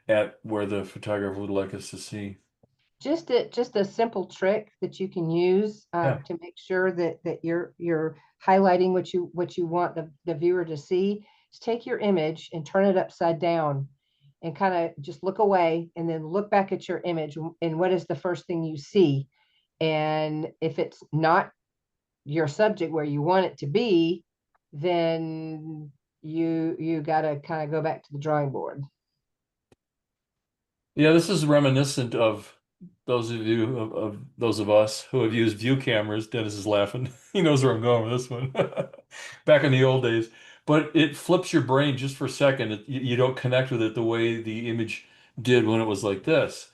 at where the photographer would like us to see. Just a simple trick that you can use Yeah. to make sure that you're highlighting what you want the viewer to see is take your image and turn it upside down and kind of just look away and then look back at your image, and what is the first thing you see. And if it's not your subject where you want it to be, then you got to kind of go back to the drawing board. Yeah, this is reminiscent of those of you of those of us who have used view cameras. Dennis is laughing. He knows where I'm going with this one. Back in the old days. But it flips your brain just for a second. You don't connect with it the way the image did when it was like this.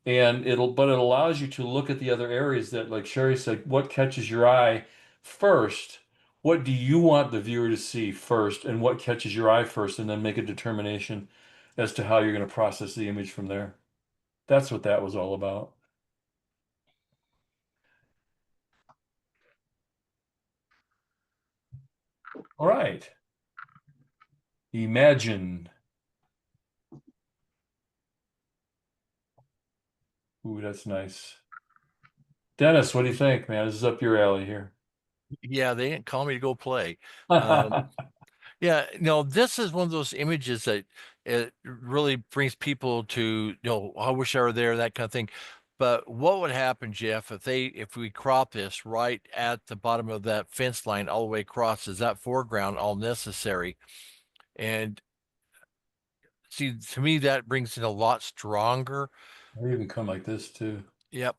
And it allows you to look at the other areas that, like Sherry said, what catches your eye first? What do you want the viewer to see first? And what catches your eye first? And then make a determination as to how you're going to process the image from there. That's what that was all about. All right. Imagine. Ooh, that's nice. Dennis, what do you think, man? This is up your alley here. Yeah, they didn't call me to go play. Yeah, this is one of those images that it really brings people to, I wish I were there, that kind of thing. But what would happen, Jeff, if we crop this right at the bottom of that fence line all the way across? Is that foreground all necessary? And see, to me, that brings it a lot stronger. Or even come like this too. Yep.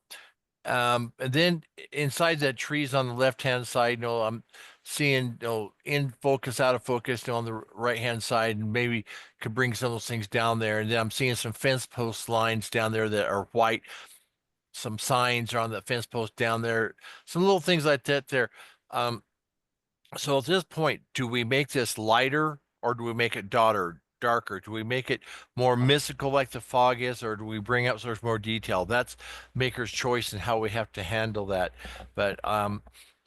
And then inside that trees on the left-hand side, I'm seeing, in focus, out of focus, on the right-hand side, and maybe could bring some of those things down there. And then I'm seeing some fence post lines down there that are white. Some signs are on the fence post down there. Some little things like that there. So at this point, do we make this lighter or do we make it darker? Do we make it more mystical like the fog is, or do we bring up so there's more detail? That's maker's choice and how we have to handle that. But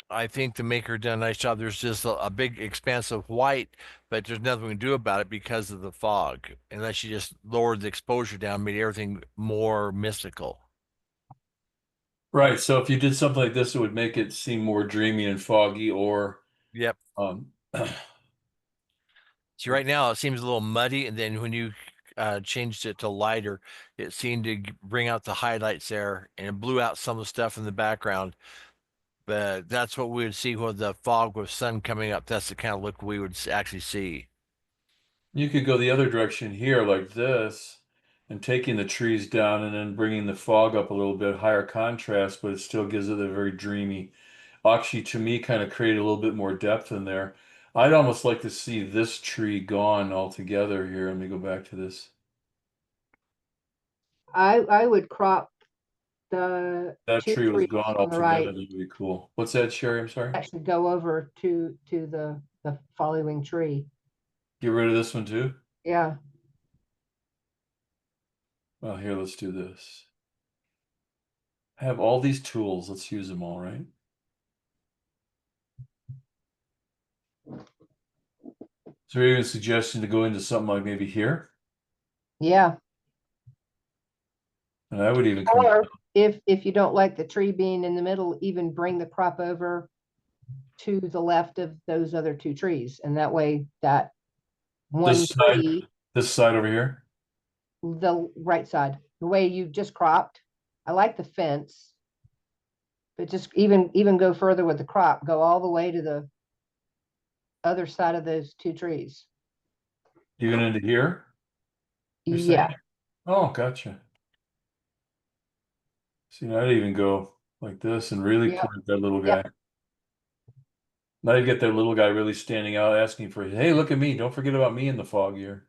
I think the maker done a nice job. There's just a big expanse of white, but there's nothing we can do about it because of the fog, unless you just lowered the exposure down, made everything more mystical. Right. So if you did something like this, it would make it seem more dreamy and foggy, or Yep. um, See, right now it seems a little muddy, and then when you changed it to lighter, it seemed to bring out the highlights there, and it blew out some of the stuff in the background. But that's what we would see with the fog with sun coming up. That's the kind of look we would actually see. you could go the other direction here like this, and taking the trees down and then bringing the fog up a little bit, higher contrast, but it still gives it a very dreamy. Actually, to me, kind of create a little bit more depth in there. I'd almost like to see this tree gone altogether here. Let me go back to this. I would crop the That two tree was trees gone on the altogether. right. That'd be cool. What's that, Sherry? I'm sorry. Actually go over to the following tree. Get rid of this one too? Yeah. Well, here, let's do this. I have all these tools. Let's use them all, right? Is there even a suggestion to go into something like maybe here? Yeah. And I would even come, Or if you don't like the tree being in the middle, even bring the crop over to the left of those other two trees. And that way that one this side, tree, this side over here. the right side, the way you just cropped. I like the fence. But just even go further with the crop, go all the way to the other side of those two trees. Even into here? You're Yeah. saying? Oh, gotcha. See, I'd even go like this and really Yep. point at that little Yep. guy. Now you get that little guy really standing out, asking for, hey, look at me. Don't forget about me in the fog here.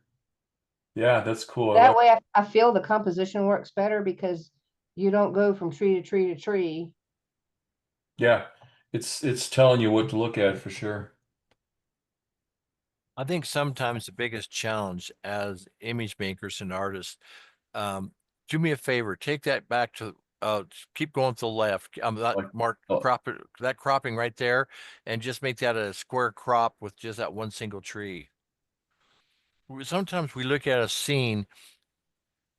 Yeah, that's cool. I That like, way I feel the composition works better because you don't go from tree to tree to tree. yeah, it's telling you what to look at for sure. I think sometimes the biggest challenge as image makers and artists, do me a favor, take that back to keep going to the left. That Like, mark oh, that cropping right there, and just make that a square crop with just that one single tree. Sometimes we look at a scene,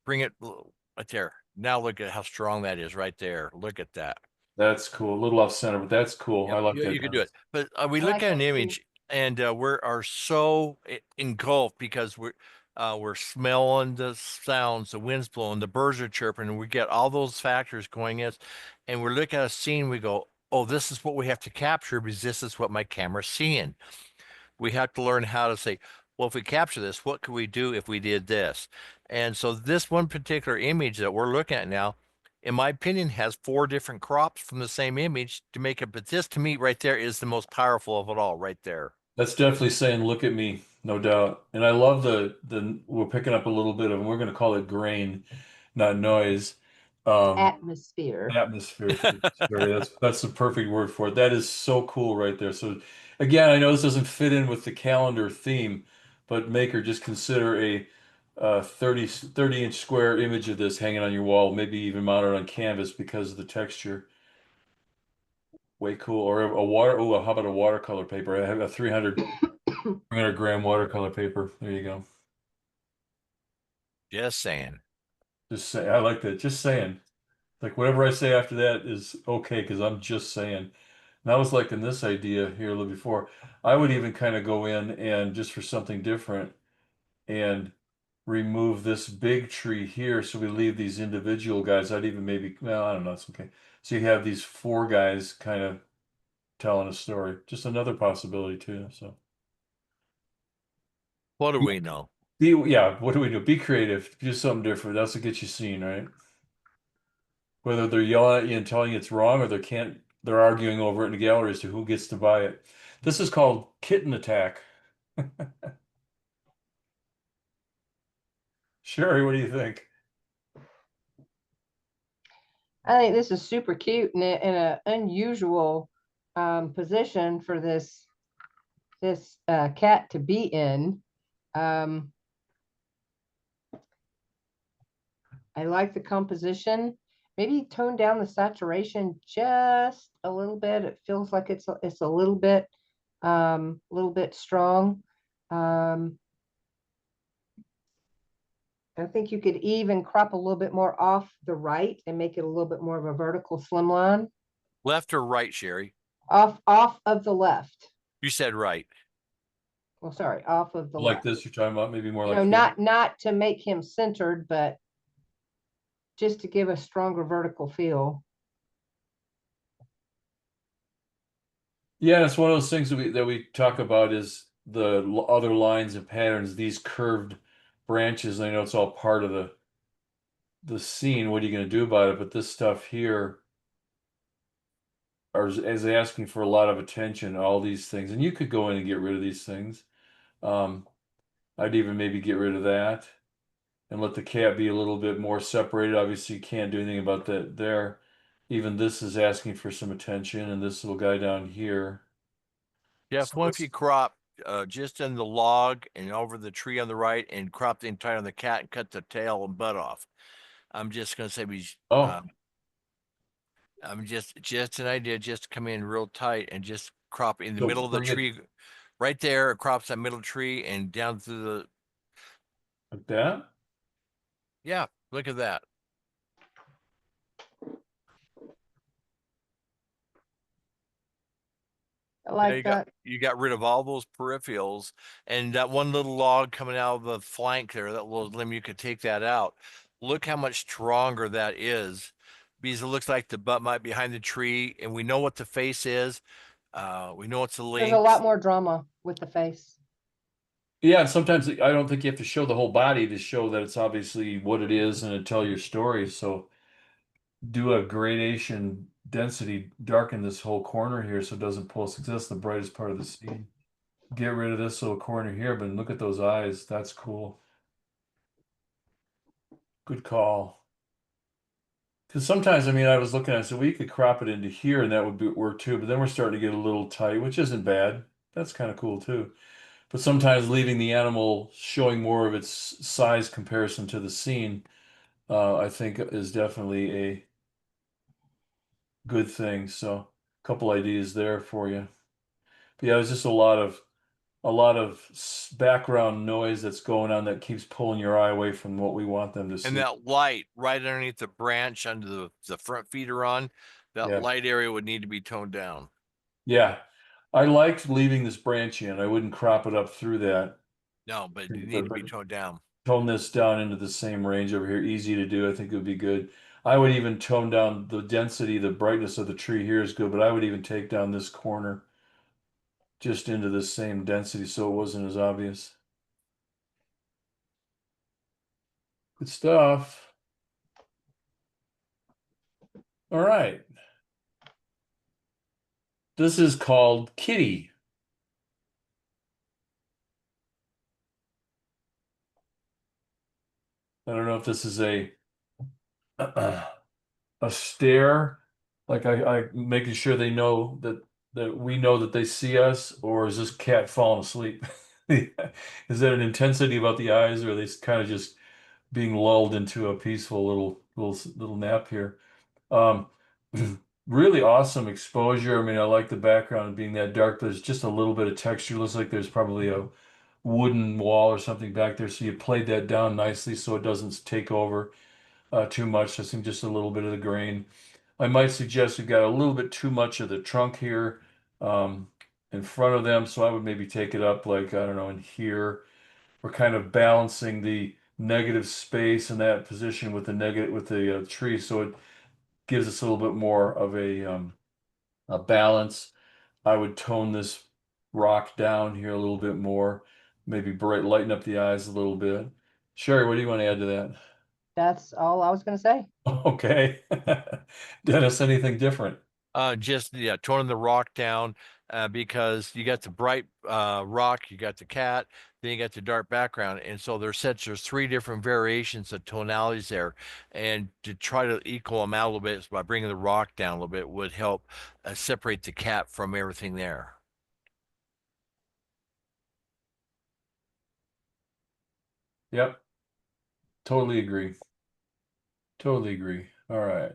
bring it right there. Now look at how strong that is right there. Look at that. that's cool. A little off center, but that's cool. Yep, I like you, that. you could do it. But we I look like at an that too. image and we're so engulfed because we're smelling the sounds, the wind's blowing, the birds are chirping, and we get all those factors going in, and we look at a scene, we go, oh, this is what we have to capture because this is what my camera's seeing. We have to learn how to say, well, if we capture this, what could we do if we did this? And so this one particular image that we're looking at now, in my opinion, has 4 different crops from the same image to make it. But this to me right there is the most powerful of it all right there. That's definitely saying, look at me, no doubt. And I love the we're picking up a little bit of, and we're going to call it grain, not noise. Atmosphere. Atmosphere. Sorry, that's the perfect word for it. That is so cool right there. So again, I know this doesn't fit in with the calendar theme, but maker, just consider a 30-inch square image of this hanging on your wall, maybe even mounted on canvas because of the texture. Way cool. Or a water, oh, how about a watercolor paper? I have a 300 gram watercolor paper. There you go. Just saying. Just say, I like that. Just saying. Like whatever I say after that is okay because I'm just saying. And I was liking this idea here a little before. I would even kind of go in and just for something different and remove this big tree here. So we leave these individual guys. I'd even maybe, well, I don't know. It's okay. So you have these 4 guys kind of telling a story. Just another possibility too. So What do we know? yeah, what do we do? Be creative. Do something different. That's what gets you seen, right? whether they're yelling at you and telling you it's wrong, or they're arguing over it in the gallery as to who gets to buy it. This is called kitten attack. Sherry, what do you think? I think this is super cute and in an unusual position for this cat to be in. I like the composition. Maybe tone down the saturation just a little bit. It feels like it's a little bit strong. I think you could even crop a little bit more off the right and make it a little bit more of a vertical slim line. Left or right, Sherry? Off of the left. You said right. Well, sorry, off of the Like left. this, you're talking about maybe more You like know, here? not to make him centered, but just to give a stronger vertical feel. Yeah, it's one of those things that we talk about is the other lines and patterns, these curved branches. I know it's all part of the scene. What are you going to do about it? But this stuff here is asking for a lot of attention, all these things. And you could go in and get rid of these things. I'd even maybe get rid of that and let the cat be a little bit more separated. Obviously, you can't do anything about that there. Even this is asking for some attention, and this little guy down here. Jeff, So what if let's- you crop just in the log and over the tree on the right and crop the entire on the cat and cut the tail and butt off? I'm just gonna say Oh, I'm just an idea, just come in real tight and just crop in the So middle of the bring it- tree. Right there, it crops that middle tree and down through the, like that. yeah, look at that. I Yeah, like that. you got rid of all those peripherals and that one little log coming out of the flank there, that little limb, you could take that out. Look how much stronger that is, because it looks like the butt might be behind the tree and we know what the face is. We know it's the There's a lot lynx. more drama with the face. Yeah, and sometimes I don't think you have to show the whole body to show that it's obviously what it is and to tell your story. So do a gradation density, darken this whole corner here so it doesn't pull, because that's the brightest part of the scene. Get rid of this little corner here, but look at those eyes. That's cool. Good call. Because sometimes, I mean, I was looking at it, so we could crop it into here and that would work too, but then we're starting to get a little tight, which isn't bad. That's kind of cool too. But sometimes leaving the animal showing more of its size comparison to the scene, I think is definitely a good thing. So a couple ideas there for you. But yeah, there's just a lot of background noise that's going on that keeps pulling your eye away from what we want them to see. And that light right underneath the branch under the front feet are on, that Yeah. light area would need to be toned down. Yeah. I liked leaving this branch in. I wouldn't crop it up through that. No, but it need to be toned down. Tone this down into the same range over here. Easy to do. I think it would be good. I would even tone down the density, the brightness of the tree here is good, but I would even take down this corner just into the same density so it wasn't as obvious. Good stuff. All right. This is called Kitty. I don't know if this is a stare, like I making sure they know that we know that they see us, or is this cat falling asleep? Is that an intensity about the eyes, or are they kind of just being lulled into a peaceful little nap here? Um, really awesome exposure. I mean, I like the background being that dark, but there's just a little bit of texture. Looks like there's probably a wooden wall or something back there. So you played that down nicely so it doesn't take over too much. I think just a little bit of the grain. I might suggest we've got a little bit too much of the trunk here in front of them. So I would maybe take it up like, I don't know, in here. We're kind of balancing the negative space in that position with the negative with the tree. So it gives us a little bit more of a balance. I would tone this rock down here a little bit more, maybe lighten up the eyes a little bit. Sherry, what do you want to add to that? That's all I was gonna say. Okay. Dennis, anything different? Just yeah, toning the rock down, because you got the bright rock, you got the cat, then you got the dark background, and so there's 3 different variations of tonalities there, and to try to equal them out a little bit by bringing the rock down a little bit would help separate the cat from everything there. Yep. Totally agree. Totally agree. All right.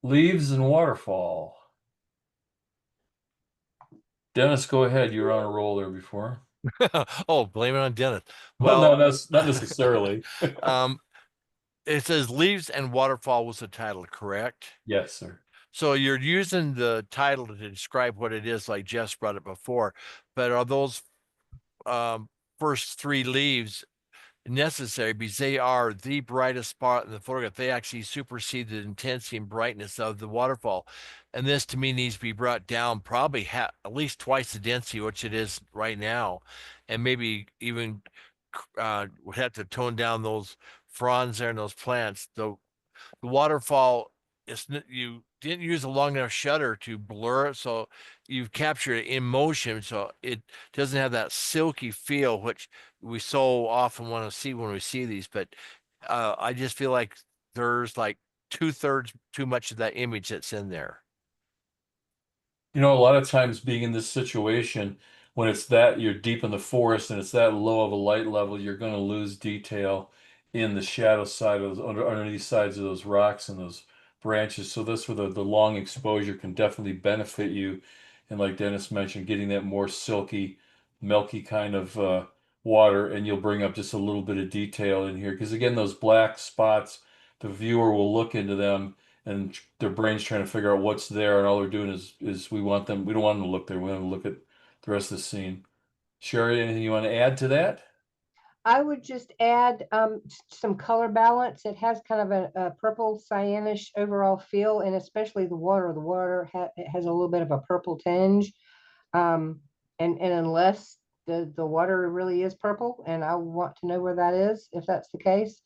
Leaves and waterfall. Dennis, go ahead. You were on a roll there before. Oh, blame it on Dennis. Well, no, Well, that's not necessarily. um, it says leaves and waterfall was the title, correct? Yes, sir. So you're using the title to describe what it is, like Jess brought it before, but are those first 3 leaves necessary because they are the brightest spot in the photograph? They actually supersede the intensity and brightness of the waterfall. And this to me needs to be brought down probably at least twice the density, which it is right now. And maybe even would have to tone down those fronds there and those plants. The waterfall you didn't use a long enough shutter to blur it, so you've captured it in motion, so it doesn't have that silky feel which we so often want to see when we see these. But I just feel like there's like 2/3 too much of that image that's in there. You know, a lot of times being in this situation, when it's that you're deep in the forest and it's that low of a light level, you're going to lose detail in the shadow side of those underneath sides of those rocks and those branches. So this where the long exposure can definitely benefit you. And like Dennis mentioned, getting that more silky, milky kind of water, and you'll bring up just a little bit of detail in here. Because again, those black spots, the viewer will look into them and their brain's trying to figure out what's there, and all they're doing is we want them. We don't want them to look there. We want them to look at the rest of the scene. Sherry, anything you want to add to that? I would just add some color balance. It has kind of a purple cyanish overall feel, and especially the water. The water it has a little bit of a purple tinge. And unless the water really is purple, and I want to know where that is, if that's the case,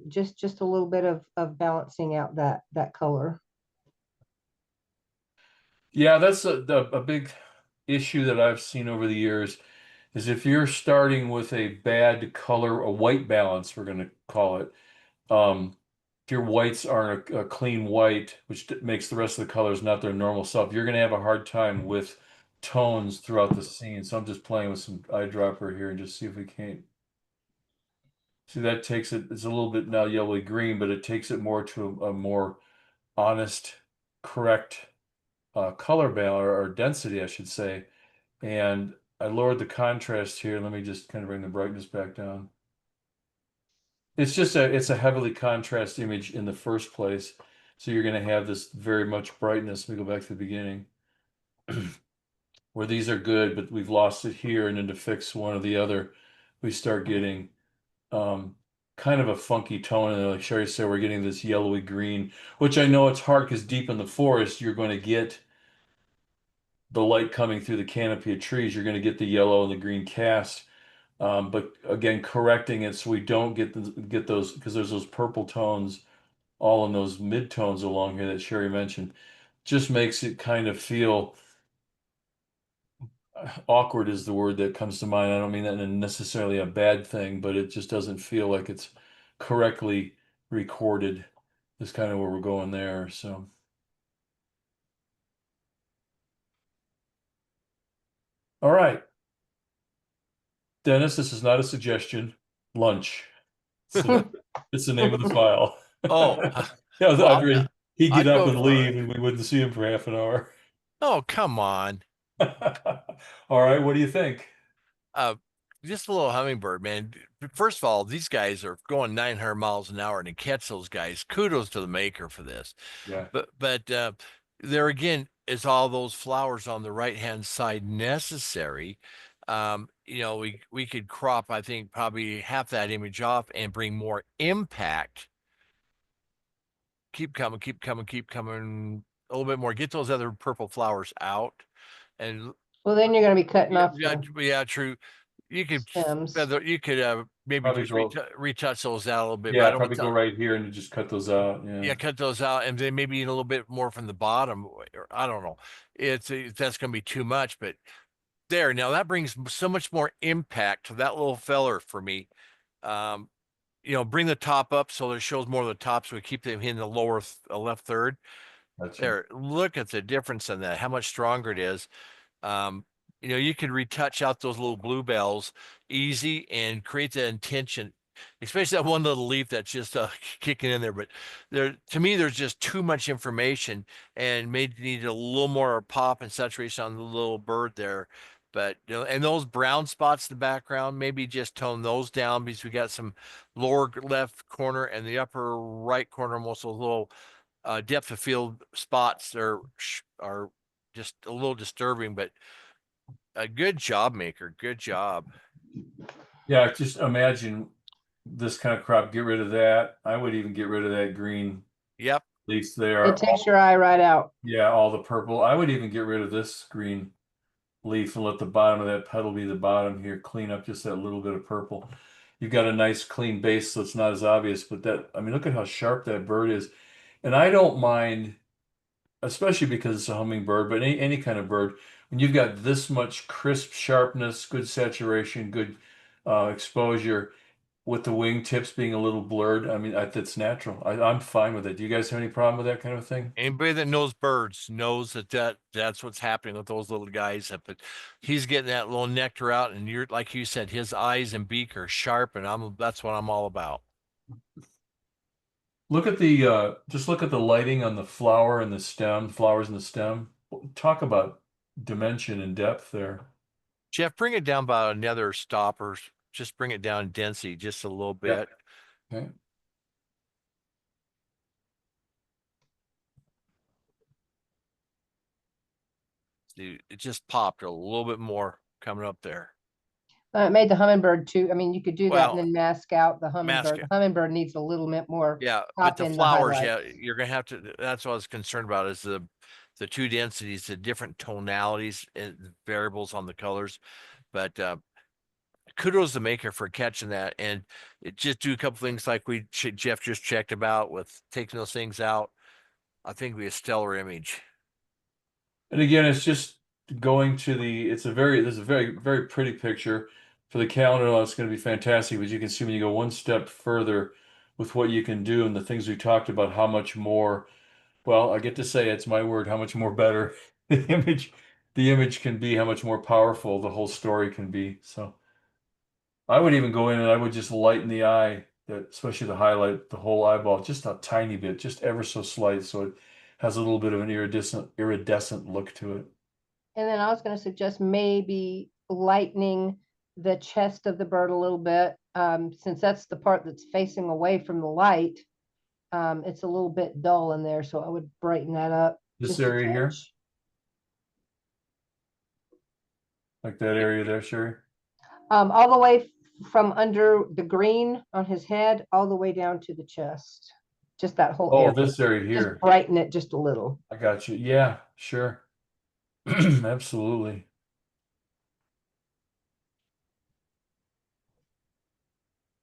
just a little bit of balancing out that color. Yeah, that's a big issue that I've seen over the years is if you're starting with a bad color, a white balance, we're going to call it. If your whites aren't a clean white, which makes the rest of the colors not their normal self, you're going to have a hard time with tones throughout the scene. So I'm just playing with some eyedropper here and just see if we can't. See, that takes it, it's a little bit now yellowy green, but it takes it more to a more honest, correct color balance or density, I should say. And I lowered the contrast here. Let me just kind of bring the brightness back down. It's a heavily contrast image in the first place. So you're going to have this very much brightness. Let me go back to the beginning where these are good, but we've lost it here. And then to fix one or the other, we start getting um, kind of a funky tone. And like Sherry said, we're getting this yellowy green, which I know it's hard because deep in the forest, you're going to get the light coming through the canopy of trees. You're going to get the yellow and the green cast. But again, correcting it so we don't get those because there's those purple tones all in those mid-tones along here that Sherry mentioned, just makes it kind of feel awkward is the word that comes to mind. I don't mean that in necessarily a bad thing, but it just doesn't feel like it's correctly recorded. Is kind of where we're going there. So, all right, Dennis, this is not a suggestion. Lunch. So it's the name of the file. Oh, Yeah, well, he'd get I'd up go and for it. leave, and we wouldn't see him for half an hour. Oh, come on. All right, what do you think? Uh, just a little hummingbird, man. First of all, these guys are going 900 miles an hour, and to catch those guys, kudos to the maker for this. Yeah. But there again is all those flowers on the right hand side necessary. We could crop, I think, probably half that image off and bring more impact. Keep coming, keep coming, keep coming. little bit more, get those other purple flowers out. And Well, then you're gonna be cutting yeah, off yeah, the yeah, true. You could stems. you could maybe Probably just go- retouch those out a little bit, but Yeah, I don't probably want go right here and just cut those out. yeah, Yeah. cut those out, and then maybe a little bit more from the bottom, or I don't know. That's gonna be too much, but there, now that brings so much more impact to that little feller for me. Um, bring the top up so it shows more of the top, so we keep them in the lower left third. That's There, look at the difference in that, how much stronger it is. Um, you could retouch out those little bluebells easy and create the intention, especially that one little leaf that's just kicking in there. But to me, there's just too much information and may need a little more pop and saturation on the little bird there. But and those brown spots in the background, maybe just tone those down because we got some lower left corner and the upper right corner, almost a little depth of field spots are just a little disturbing, but a good job maker. Good job. Yeah, just imagine this kind of crop, get rid of that. I would even get rid of that green Yep. leaf there. It takes your eye right out. Yeah, all the purple. I would even get rid of this green leaf and let the bottom of that petal be the bottom here. Clean up just that little bit of purple. You've got a nice clean base, so it's not as obvious. But I mean, look at how sharp that bird is. And I don't mind, especially because it's a hummingbird, but any kind of bird, when you've got this much crisp sharpness, good saturation, good exposure, with the wingtips being a little blurred, I mean, that's natural. I'm fine with it. Do you guys have any problem with that kind of thing? Anybody that knows birds knows that's what's happening with those little guys. But he's getting that little nectar out, and you're like you said, his eyes and beak are sharp, and that's what I'm all about. Look at just look at the lighting on the flower and the stem, flowers in the stem. Talk about dimension and depth there. Jeff, bring it down by another stop, or just bring it down in density just a little bit. Okay. Dude, it just popped a little bit more coming up there. It made the hummingbird too. I mean, you could do that and Well, then mask out the mask hummingbird. it. The hummingbird needs a little bit more Yeah, but pop the in the flowers, yeah, highlights. you're gonna have to. That's what I was concerned about is the two densities, the different tonalities and variables on the colors. But kudos to Maker for catching that and just do a couple things like Jeff just checked about with taking those things out. I think we a stellar image. And again, it's just going to there's a very, very pretty picture. For the calendar, it's going to be fantastic. But you can see when you go one step further with what you can do and the things we talked about, how much more, well, I get to say it's my word, how much more better the image can be, how much more powerful the whole story can be. So I would even go in and I would just lighten the eye, especially the highlight, the whole eyeball, just a tiny bit, just ever so slight, so it has a little bit of an iridescent look to it. And then I was going to suggest maybe lightening the chest of the bird a little bit, since that's the part that's facing away from the light. It's a little bit dull in there, so I would brighten that up. This just a area here, touch. like that area there, Sherry. All the way from under the green on his head, all the way down to the chest. Just that whole Oh, area. this area Just here. brighten it just a little. I got you. Yeah, sure. Absolutely.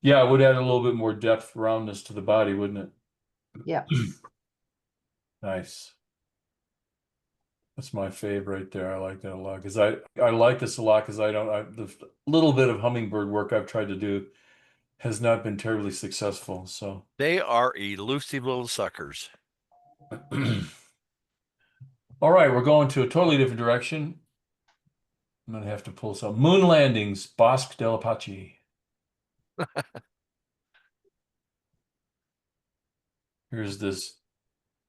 Yeah, it would add a little bit more depth, roundness to the body, wouldn't it? Yeah. Nice. That's my favorite there. I like that a lot because I like this a lot because the little bit of hummingbird work I've tried to do has not been terribly successful. So They are elusive little suckers. all right, we're going to a totally different direction. I'm gonna have to pull some moon landings, Bosque del Apache. Here's this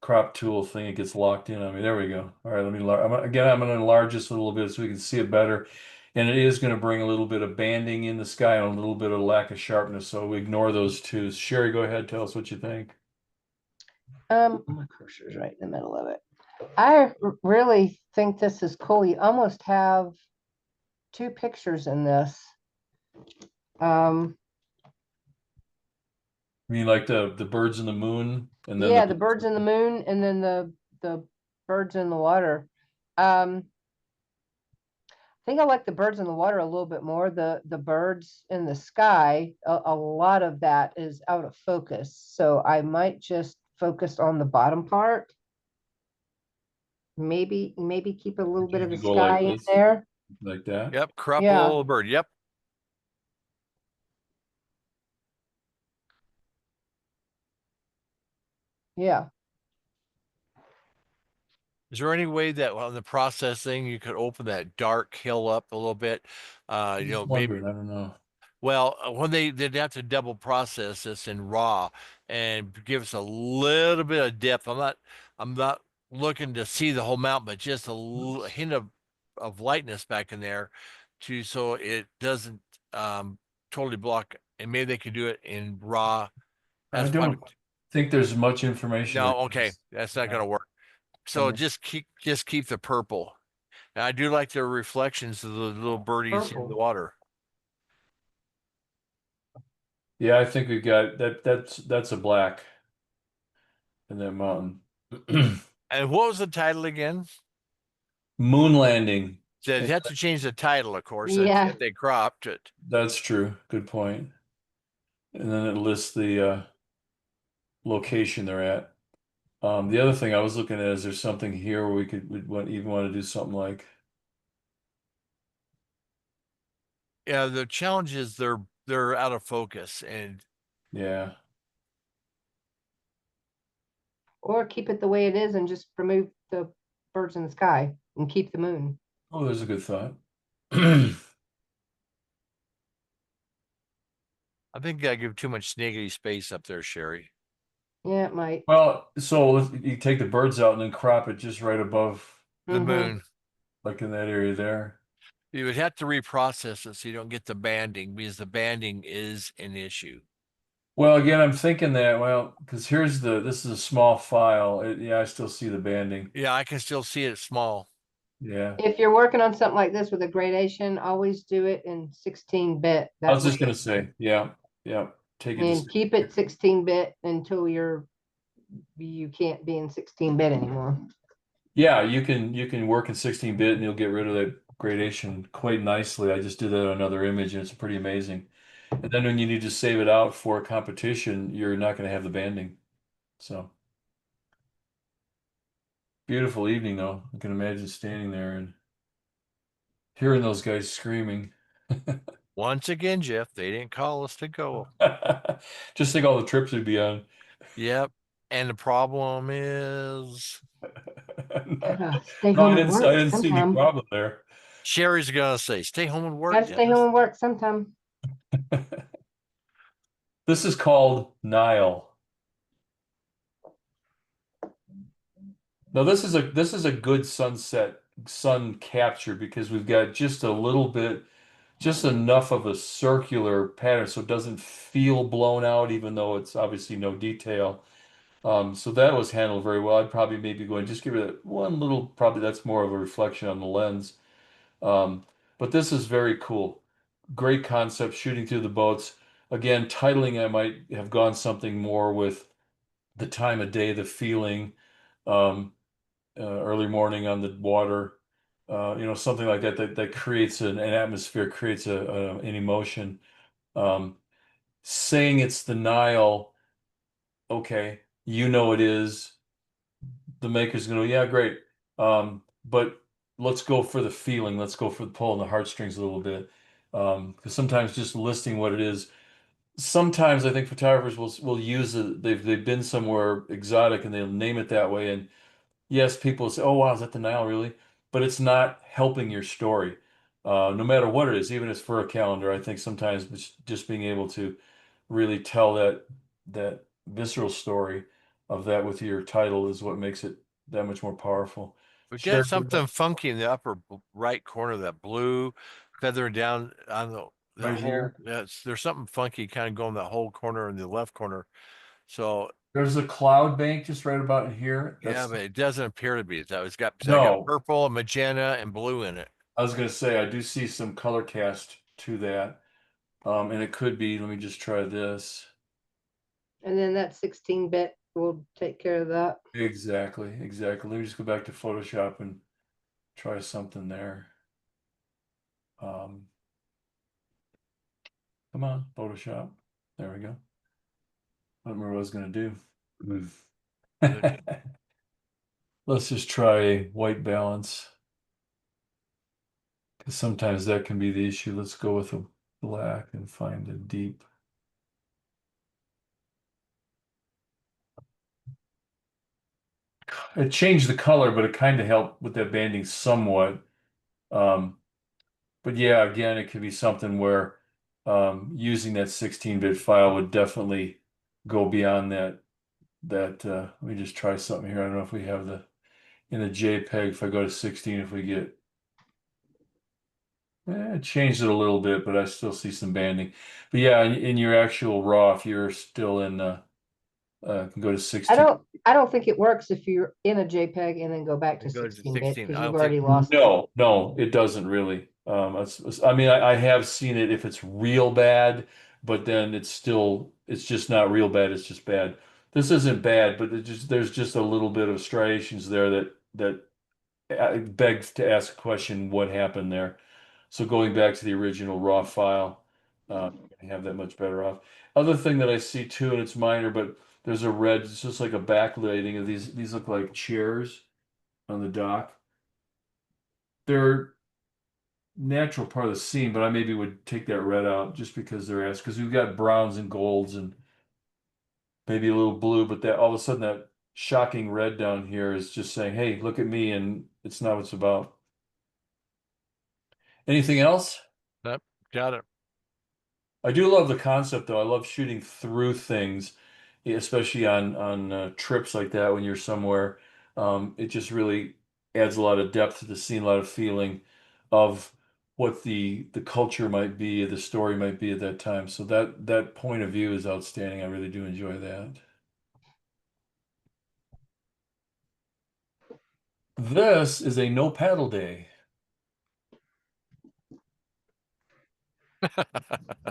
crop tool thing. It gets locked in on me. There we go. All right, let me I'm gonna enlarge this a little bit so we can see it better. And it is going to bring a little bit of banding in the sky and a little bit of lack of sharpness. So we ignore those two. Sherry, go ahead. Tell us what you think. My cursor's right in the middle of it. I really think this is cool. You almost have two pictures in this. I mean, like the birds in the moon, and then Yeah, the birds in the moon, and then the birds in the water. I think I like the birds in the water a little bit more. The birds in the sky, a lot of that is out of focus. So I might just focus on the bottom part. Maybe keep a little bit You of the could go like sky in this. there. Like that. Yep, crop a Yeah. little bird. Yep. Yeah. Is there any way that on the processing you could open that dark hill up a little bit? I'm You know, just maybe. wondering, I don't know. Well, when they'd have to double process this in raw and give us a little bit of depth. I'm not looking to see the whole mountain, but just a hint of lightness back in there so it doesn't totally block. And maybe they could do it in raw. I That's don't probably think there's much information. no, okay, that's not gonna work. So Okay. just keep the purple. And I do like the reflections of the little birdies in the Purple. water. Yeah, I think we've got that. That's a black in that mountain. And what was the title again? Moon landing. They'd have to change the title, of course, Yeah. if they cropped it. That's true. Good point. And then it lists the location they're at. The other thing I was looking at is there's something here where even want to do something like, Yeah, the challenge is they're out of focus, and yeah. Or keep it the way it is and just remove the birds in the sky and keep the moon. Oh, there's a good thought. I think I give too much negative space up there, Sherry. Yeah, it might. Well, so you take the birds out and then crop it just right above, The Mhm. moon. like in that area there. You would have to reprocess it so you don't get the banding, because the banding is an issue. Well, again, I'm thinking that, well, because this is a small file. Yeah, I still see the banding. Yeah, I can still see it small. Yeah. If you're working on something like this with a gradation, always do it in 16-bit. I was just gonna say, yeah, take it And keep it 16-bit until you can't be in 16-bit anymore. yeah, you can work in 16-bit and you'll get rid of that gradation quite nicely. I just did that on another image and it's pretty amazing. And then when you need to save it out for a competition, you're not going to have the banding. So beautiful evening though. I can imagine standing there and hearing those guys screaming. Once again, Jeff, they didn't call us to go. Just think all the trips we'd be on. Yep. And the problem is Gotta stay No, home I and didn't work see any sometime. problem there. Sherry's gonna say, stay home and work. Gotta stay Dennis." home and work sometime. This is called Nile. Now this is a good sun capture because we've got just a little bit, just enough of a circular pattern so it doesn't feel blown out, even though it's obviously no detail. So that was handled very well. I'd probably maybe go and just give it one little, probably that's more of a reflection on the lens. But this is very cool. Great concept, shooting through the boats. Again, titling, I might have gone something more with the time of day, the feeling, early morning on the water, something like that creates an atmosphere, creates an emotion. Um, Saying it's the Nile, okay, it is. The maker's gonna, yeah, great. But let's go for the feeling. Let's go for the pulling the heartstrings a little bit. Because sometimes just listing what it is. Sometimes I think photographers will use it. They've been somewhere exotic and they'll name it that way. And yes, people say, "Oh wow, is that the Nile really?" But it's not helping your story. No matter what it is, even if it's for a calendar. I think sometimes it's just being able to really tell that visceral story of that with your title is what makes it that much more powerful. We Sure. got something funky in the upper right corner, that blue feathering down on the Right whole. here. There's something funky kind of going that whole corner in the left corner. So There's a cloud bank just right about in here. yeah, but it doesn't appear to be. That it's got No. purple, magenta, and blue in it. I was gonna say I do see some color cast to that. And it could be, let me just try this. And then that's 16-bit will take care of that. Exactly, exactly. Let me just go back to Photoshop and try something there. Come on, Photoshop. There we go. I don't remember what I was gonna do. Let's just try white balance. Because sometimes that can be the issue. Let's go with a black and find a deep. It changed the color, but it kind of helped with that banding somewhat. But yeah, again, it could be something where using that 16-bit file would definitely go beyond that. Let me just try something here. I don't know if we have in the JPEG, if I go to 16, if we get, it changed it a little bit, but I still see some banding. But yeah, in your actual RAW, if you're still in, can go to 16. I don't think it works if you're in a JPEG and then go back to Go to 16-bit 16. because I you've don't already think- lost it. No, it doesn't really. I mean, I have seen it if it's real bad, but then it's just not real bad. It's just bad. This isn't bad, but there's just a little bit of striations there that begs to ask a question, what happened there? So going back to the original raw file, I have that much better off. Other thing that I see too, and it's minor, but there's a red, it's just like a backlighting of these look like chairs on the dock. They're natural part of the scene, but I maybe would take that red out just because they're asked, because we've got browns and golds and maybe a little blue, but that all of a sudden that shocking red down here is just saying, hey, look at me, and it's not what it's about. Anything else? Yep, got it. I do love the concept though. I love shooting through things, especially on trips like that when you're somewhere. It just really adds a lot of depth to the scene, a lot of feeling of what the culture might be, the story might be at that time. So that point of view is outstanding. I really do enjoy that. This is a no paddle day.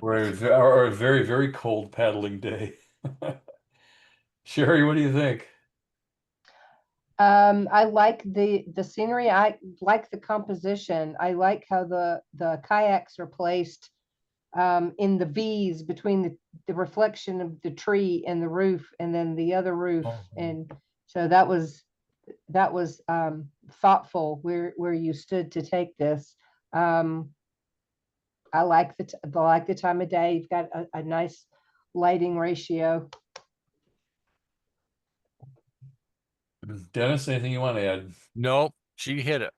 Or a very, very cold paddling day. Sherry, what do you think? I like the scenery. I like the composition. I like how the kayaks are placed in the V's between the reflection of the tree and the roof, and then the other roof. And so that was thoughtful where you stood to take this. I like the time of day. You've got a nice lighting ratio. Dennis, anything you want to add? Nope, she hit it.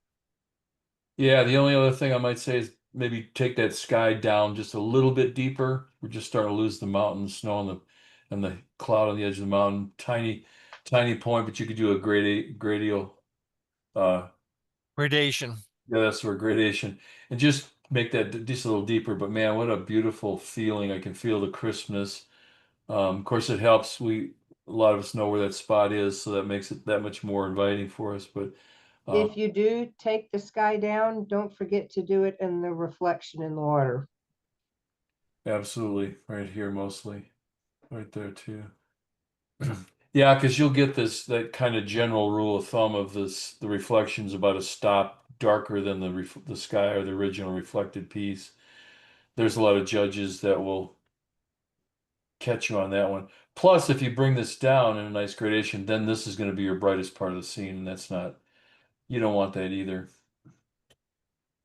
Yeah, the only other thing I might say is maybe take that sky down just a little bit deeper. We're just starting to lose the mountain, the snow and the cloud on the edge of the mountain. Tiny point, but you could do a gradial Gradation. yeah, that's for gradation. And just make that just a little deeper. But man, what a beautiful feeling. I can feel the crispness. Of course it helps. A lot of us know where that spot is, so that makes it that much more inviting for us. But If you do take the sky down, don't forget to do it in the reflection in the water. absolutely, right here mostly, right there too. Yeah, because you'll get that kind of general rule of thumb of the reflections about a stop darker than the sky or the original reflected piece. There's a lot of judges that will catch you on that one. Plus, if you bring this down in a nice gradation, then this is going to be your brightest part of the scene, and you don't want that either.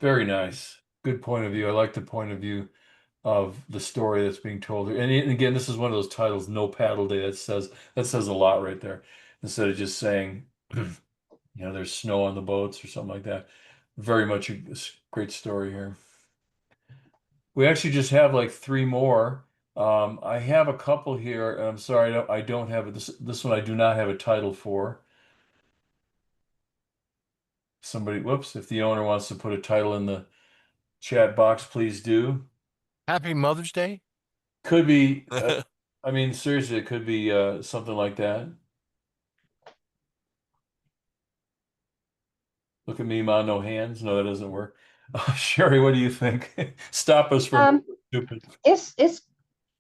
Very nice. Good point of view. I like the point of view of the story that's being told. And again, this is one of those titles, No Paddle Day, that says a lot right there. Instead of just saying, there's snow on the boats or something like that. Very much a great story here. We actually just have like three more. I have a couple here, and I'm sorry, I don't have this one I do not have a title for. Whoops, if the owner wants to put a title in the chat box, please do. Happy Mother's Day. Could be, I mean, seriously, it could be something like that. Look at me, Ma, no hands. No, that doesn't work. Sherry, what do you think? Stop us from stupid. It's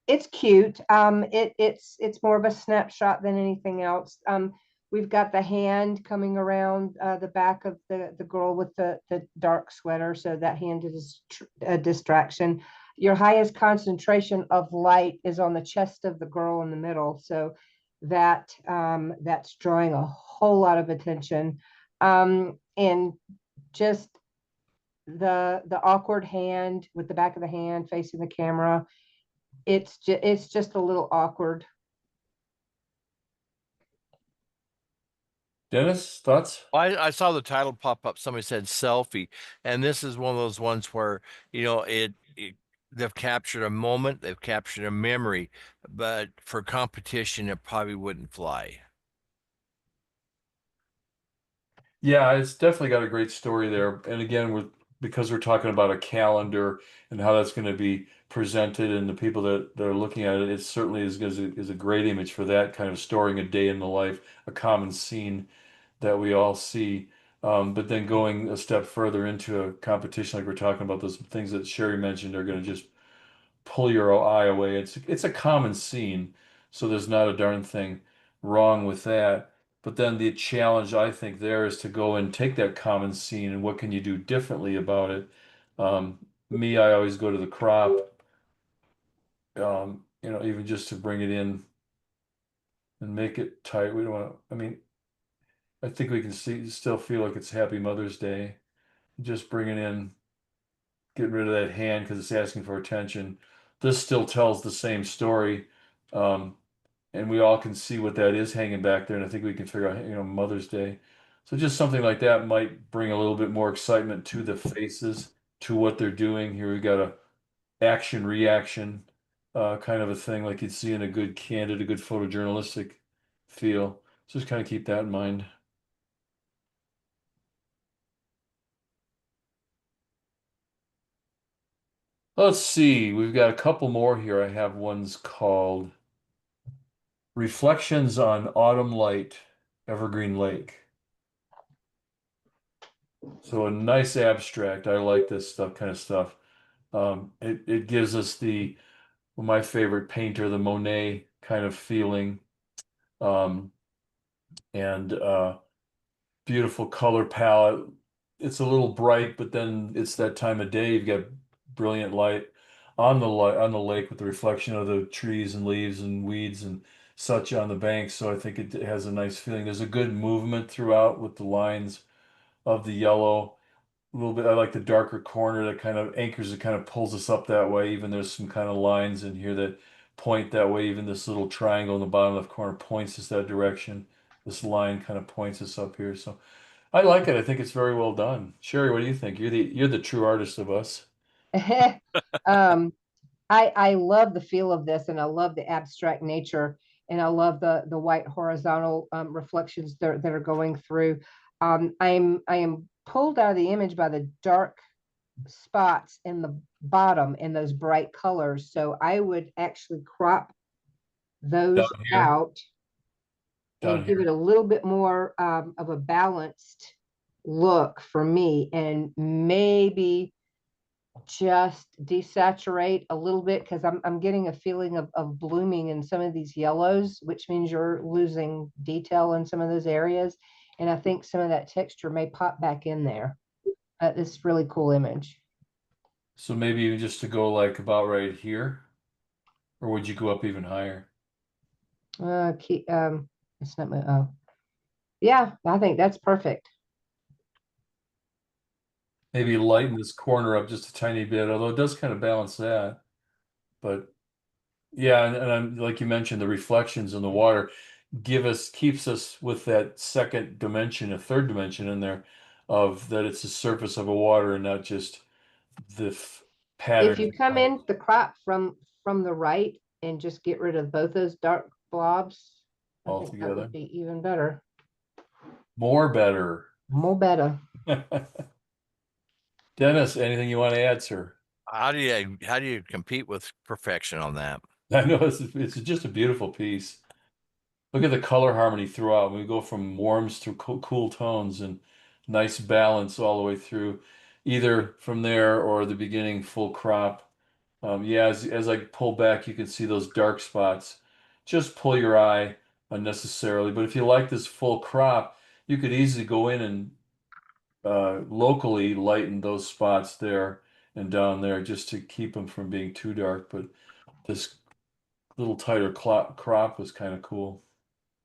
it's cute. It's more of a snapshot than anything else. We've got the hand coming around the back of the girl with the dark sweater, so that hand is a distraction. Your highest concentration of light is on the chest of the girl in the middle, so that's drawing a whole lot of attention. And just the awkward hand with the back of the hand facing the camera, it's just a little awkward. Dennis, thoughts? I saw the title pop up. Somebody said selfie, and this is one of those ones where, you know, they've captured a moment, they've captured a memory, but for competition, it probably wouldn't fly. Yeah, it's definitely got a great story there. And again, because we're talking about a calendar and how that's going to be presented and the people that are looking at it, it certainly is a great image for that kind of storing a day in the life, a common scene that we all see. But then going a step further into a competition like we're talking about, those things that Sherry mentioned are going to just pull your eye away. It's a common scene, so there's not a darn thing wrong with that. But then the challenge I think there is to go and take that common scene and what can you do differently about it. I always go to the crop, even just to bring it in and make it tight. We don't want to, I mean, I think we can still feel like it's Happy Mother's Day. Just bring it in, get rid of that hand because it's asking for attention. This still tells the same story. Um, and we all can see what that is hanging back there. And I think we can figure out, Mother's Day. So just something like that might bring a little bit more excitement to the faces, to what they're doing. Here we got a action reaction kind of a thing like you'd see in a good candid, a good photojournalistic feel. So just kind of keep that in mind. Let's see, we've got a couple more here. I have ones called Reflections on Autumn Light, Evergreen Lake. So a nice abstract. I like this kind of stuff. It gives us my favorite painter, the Monet kind of feeling, and beautiful color palette. It's a little bright, but then it's that time of day. You've got brilliant light on the lake with the reflection of the trees and leaves and weeds and such on the banks. So I think it has a nice feeling. There's a good movement throughout with the lines of the yellow. A little bit, I like the darker corner that kind of anchors it, kind of pulls us up that way. Even there's some kind of lines in here that point that way. Even this little triangle in the bottom left corner points us that direction. This line kind of points us up here. So I like it. I think it's very well done. Sherry, what do you think? You're the true artist of us. um, I love the feel of this, and I love the abstract nature, and I love the white horizontal reflections that are going through. I am pulled out of the image by the dark spots in the bottom and those bright colors. So I would actually crop those Down here. out Down and give here. it a little bit more of a balanced look for me, and maybe just desaturate a little bit, because I'm getting a feeling of blooming in some of these yellows, which means you're losing detail in some of those areas. And I think some of that texture may pop back in there. This really cool image. So maybe even just to go like about right here, or would you go up even higher? It's not my, oh, yeah, I think that's perfect. Maybe lighten this corner up just a tiny bit, although it does kind of balance that. But yeah, and I'm like you mentioned, the reflections in the water keeps us with that second dimension, a third dimension in there, of that it's the surface of a water and not just the If patterns you come in the crop from the right and just get rid of both those dark blobs, I think that altogether. would be even better. More better. More better. Dennis, anything you want to add, sir? How do you compete with perfection on that? I know it's just a beautiful piece. Look at the color harmony throughout. We go from warms to cool tones and nice balance all the way through, either from there or the beginning full crop. Yeah, as I pull back, you can see those dark spots. Just pull your eye unnecessarily. But if you like this full crop, you could easily go in and locally lighten those spots there and down there just to keep them from being too dark. But this little tighter crop was kind of cool.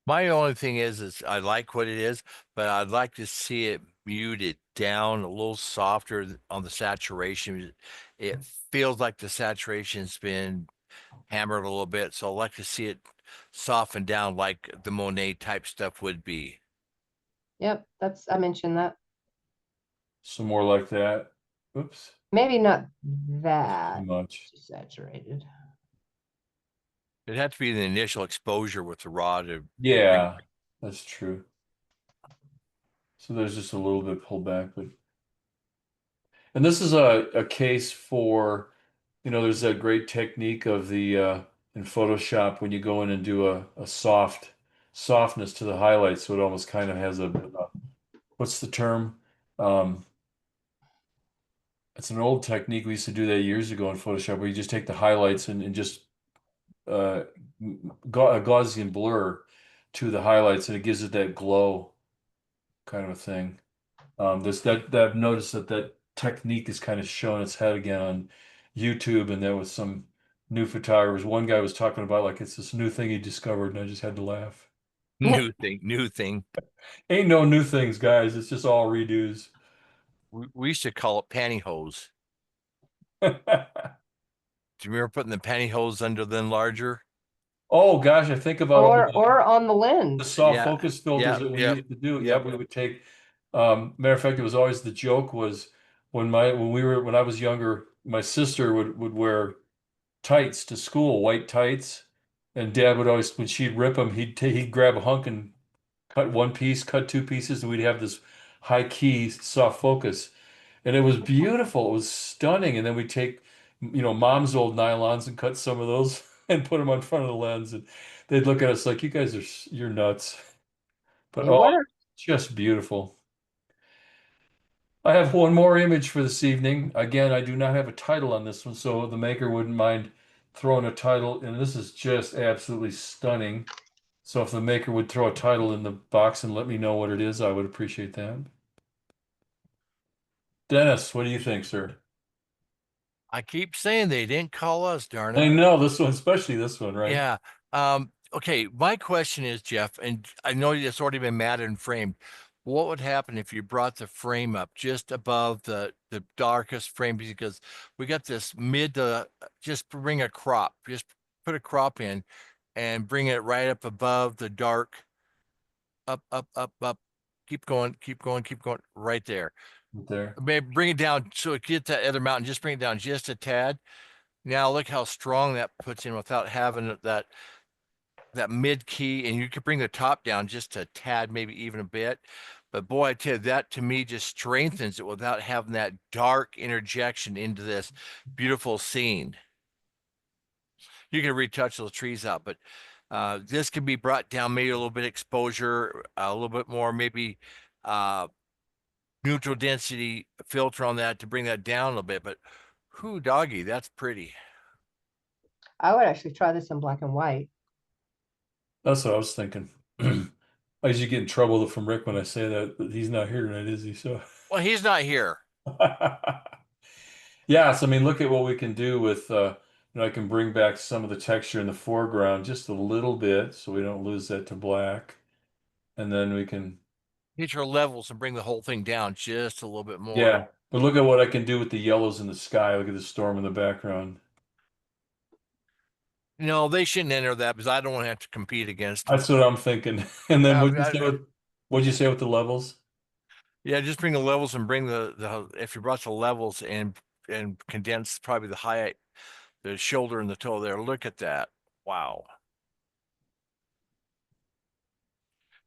My only thing is I like what it is, but I'd like to see it muted down a little softer on the saturation. It feels like the saturation's been hammered a little bit, so I'd like to see it soften down like the Monet type stuff would be. Yep, I mentioned that. Some more like that. Oops, Maybe not too that much. saturated. It'd have to be the initial exposure with the raw to Yeah, that's true. So there's just a little bit pulled back, but and this is a case for, there's that great technique of the in Photoshop when you go in and do a softness to the highlights, so it almost kind of has what's the term? Um, it's an old technique. We used to do that years ago in Photoshop, where you just take the highlights and just uh, a Gaussian blur to the highlights, and it gives it that glow kind of a thing. That I've noticed that technique is kind of showing its head again on YouTube, and there was some new photographers. One guy was talking about like it's this new thing he discovered, and I just had to laugh. new thing. Ain't no new things, guys. It's just all redos. We used to call it pantyhose. Do you remember putting the pantyhose under the enlarger? Oh gosh, I think about all Or on the the lens. soft Yeah, focus filters that we yeah, used to do. yeah. Yep, we would take. Matter of fact, it was always the joke was when I was younger, my sister would wear tights to school, white tights, and Dad would always when she'd rip them, he'd grab a hunk and cut one piece, cut two pieces, and we'd have this high key soft focus, and it was beautiful. It was stunning. And then we'd take, Mom's old nylons and cut some of those and put them on front of the lens, and they'd look at us like, "You guys you're nuts." But It oh, worked. just beautiful. I have one more image for this evening. Again, I do not have a title on this one, so the maker wouldn't mind throwing a title. And this is just absolutely stunning. So if the maker would throw a title in the box and let me know what it is, I would appreciate that. Dennis, what do you think, sir? I keep saying they didn't call us, darn I it. know this one, especially this one, right? Yeah. Okay, my question is, Jeff, and I know it's already been matted and framed. What would happen if you brought the frame up just above the darkest frame? Because we got this mid to just bring a crop, just put a crop in and bring it right up above the dark, up. Keep going, keep going, right there. Right there. Maybe bring it down so it gets that other mountain, just bring it down just a tad. Now look how strong that puts in without having that mid key, and you could bring the top down just a tad, maybe even a bit. But boy, I tell you, that to me just strengthens it without having that dark interjection into this beautiful scene. You can retouch those trees out, but this can be brought down, maybe a little bit exposure, a little bit more, maybe neutral density filter on that to bring that down a little bit. But whoo, doggy, that's pretty. I would actually try this in black and white. That's what I was thinking. I usually get in trouble from Rick when I say that, but he's not here tonight, is he? So, Well, he's not here. yes, I mean, look at what we can do with, I can bring back some of the texture in the foreground just a little bit so we don't lose that to black. And then we can, Hit your levels and bring the whole thing down just a little bit more. yeah, but look at what I can do with the yellows in the sky. Look at the storm in the background. No, they shouldn't enter that because I don't want to have to compete against them. That's what I'm thinking. And then I- what'd you say with the levels? Yeah, just bring the levels and bring the if you brought the levels and condense probably the height, the shoulder and the toe there. Look at that. Wow.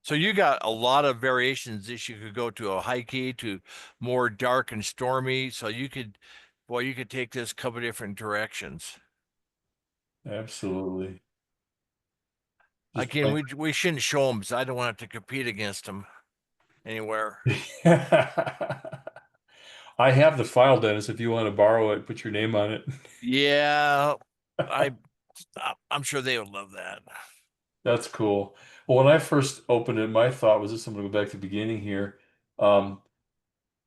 So you got a lot of variations this. You could go to a high key to more dark and stormy. So you could, boy, you could take this a couple different directions. Absolutely. Just Again, we shouldn't show them because I don't want to compete against them anywhere. I have the file, Dennis, if you want to borrow it, put your name on it. Yeah, I, I'm sure they would love that. That's cool. Well, when I first opened it, my thought was this. I'm going to go back to the beginning here. Um,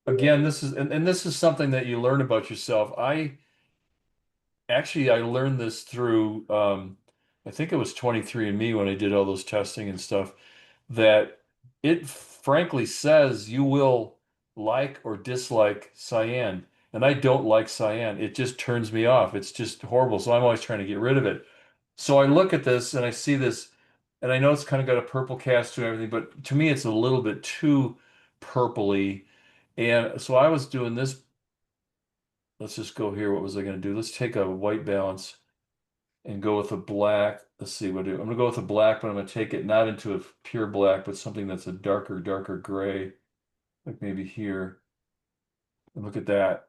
Again, this is and this is something that you learn about yourself. I learned this through I think it was 23andMe when I did all those testing and stuff, that it frankly says you will like or dislike cyan. And I don't like cyan. It just turns me off. It's just horrible. So I'm always trying to get rid of it. So I look at this and I see this, and I know it's kind of got a purple cast to everything, but to me it's a little bit too purpley. And so I was doing this. Let's just go here. What was I going to do? Let's take a white balance and go with a black. Let's see what I do. I'm going to go with a black, but I'm going to take it not into a pure black, but something that's a darker gray, like maybe here. And look at that.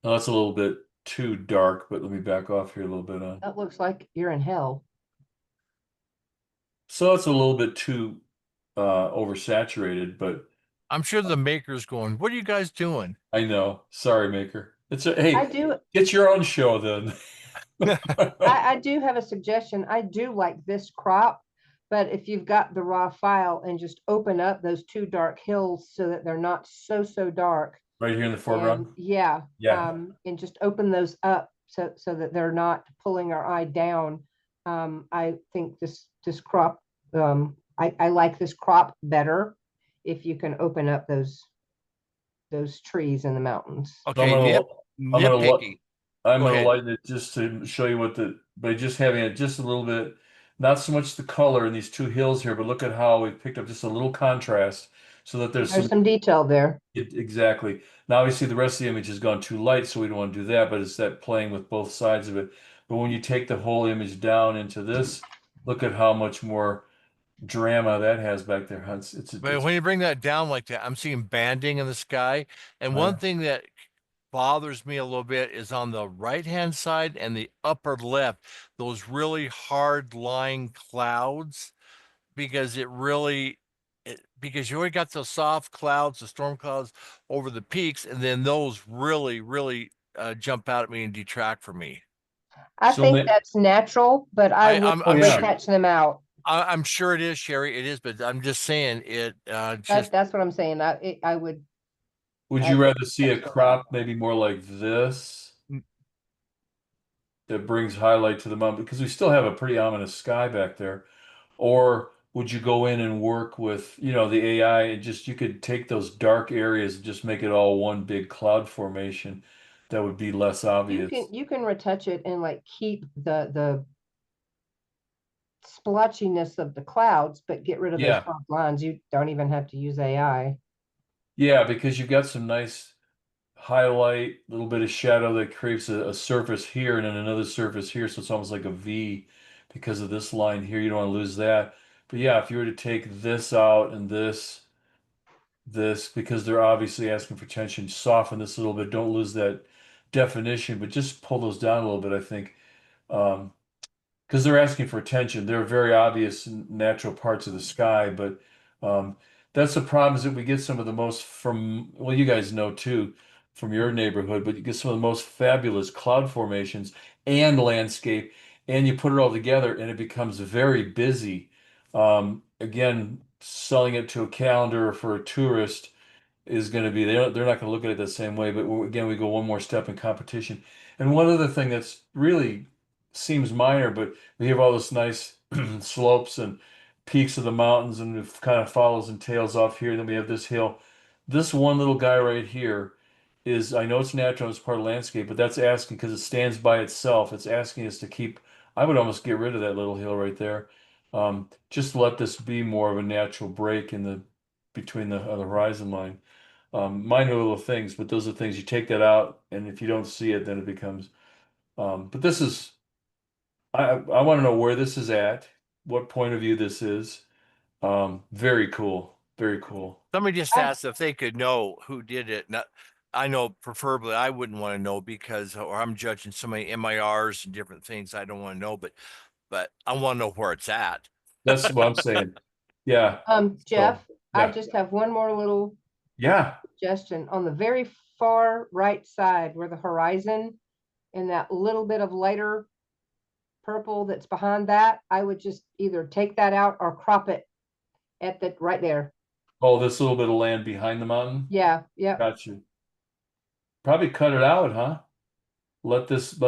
Now that's a little bit too dark, but let me back off here a little bit. That looks like you're in hell. So it's a little bit too oversaturated, but I'm sure the maker's going, what are you guys doing? I know. Sorry, maker. Hey, I do. get your own show then. I do have a suggestion. I do like this crop, but if you've got the raw file and just open up those two dark hills so that they're not so dark. Right here in the And foreground. yeah, Yeah. and just open those up so that they're not pulling our eye down. I think this crop, I like this crop better if you can open up those trees in the mountains. So Okay, I'm gonna nitpicky. I'm Go gonna ahead. lighten it just to show you by just having it just a little bit, not so much the color in these two hills here, but look at how we picked up just a little contrast so that there's There's some detail there. exactly. Now obviously the rest of the image has gone too light, so we don't want to do that, but it's that playing with both sides of it. But when you take the whole image down into this, look at how much more drama that has back there. But when you bring that down like that, I'm seeing banding in the sky. And one Yeah. thing that bothers me a little bit is on the right-hand side and the upper left, those really hard lying clouds, because because you already got the soft clouds, the storm clouds over the peaks, and then those really jump out at me and detract from me. I So think that's natural, but I would Oh, yeah. retouch them out. I'm sure it is, Sherry, it is, but I'm just saying it just That's what I'm saying. I would. Would I you would rather see a touch them out. crop maybe more like this that brings highlight to the mountain? Because we still have a pretty ominous sky back there. Or would you go in and work with, the AI and just you could take those dark areas and just make it all one big cloud formation that would be less obvious. You can retouch it and like keep the splotchiness of the clouds, but get rid of those Yeah. top lines. You don't even have to use AI. Yeah, because you got some nice highlight, a little bit of shadow that creates a surface here and then another surface here. So it's almost like a V because of this line here. You don't want to lose that. But yeah, if you were to take this out and this, because they're obviously asking for tension, soften this a little bit. Don't lose that definition, but just pull those down a little bit, I think. Because they're asking for attention. They're very obvious natural parts of the sky, but um, that's the problem is that we get some of the most well, you guys know too, from your neighborhood, but you get some of the most fabulous cloud formations and landscape, and you put it all together and it becomes very busy. Again, selling it to a calendar or for a tourist is going to be they're not going to look at it the same way. But again, we go one more step in competition. And one other thing that's really seems minor, but we have all this nice slopes and peaks of the mountains, and it kind of follows and tails off here. Then we have this hill. This one little guy right here is, I know it's natural, it's part of landscape, but that's asking because it stands by itself. It's asking us to keep, I would almost get rid of that little hill right there. Just let this be more of a natural break in the between the horizon line. Minor little things, but those are things you take that out, and if you don't see it, then it becomes. But this is, I want to know where this is at, what point of view this is. Very cool, very cool. somebody just I- asked if they could know who did it. Not, I know preferably I wouldn't want to know because or I'm judging so many MIRs and different things I don't want to know, but I want to know where it's at. That's what I'm saying. Yeah, Jeff, I yeah. just have one more little yeah. suggestion. On the very far right side where the horizon and that little bit of lighter purple that's behind that, I would just either take that out or crop it at the right there. Oh, this little bit of land behind the mountain? Yeah, yeah, Got you. Probably cut it out, huh? Let this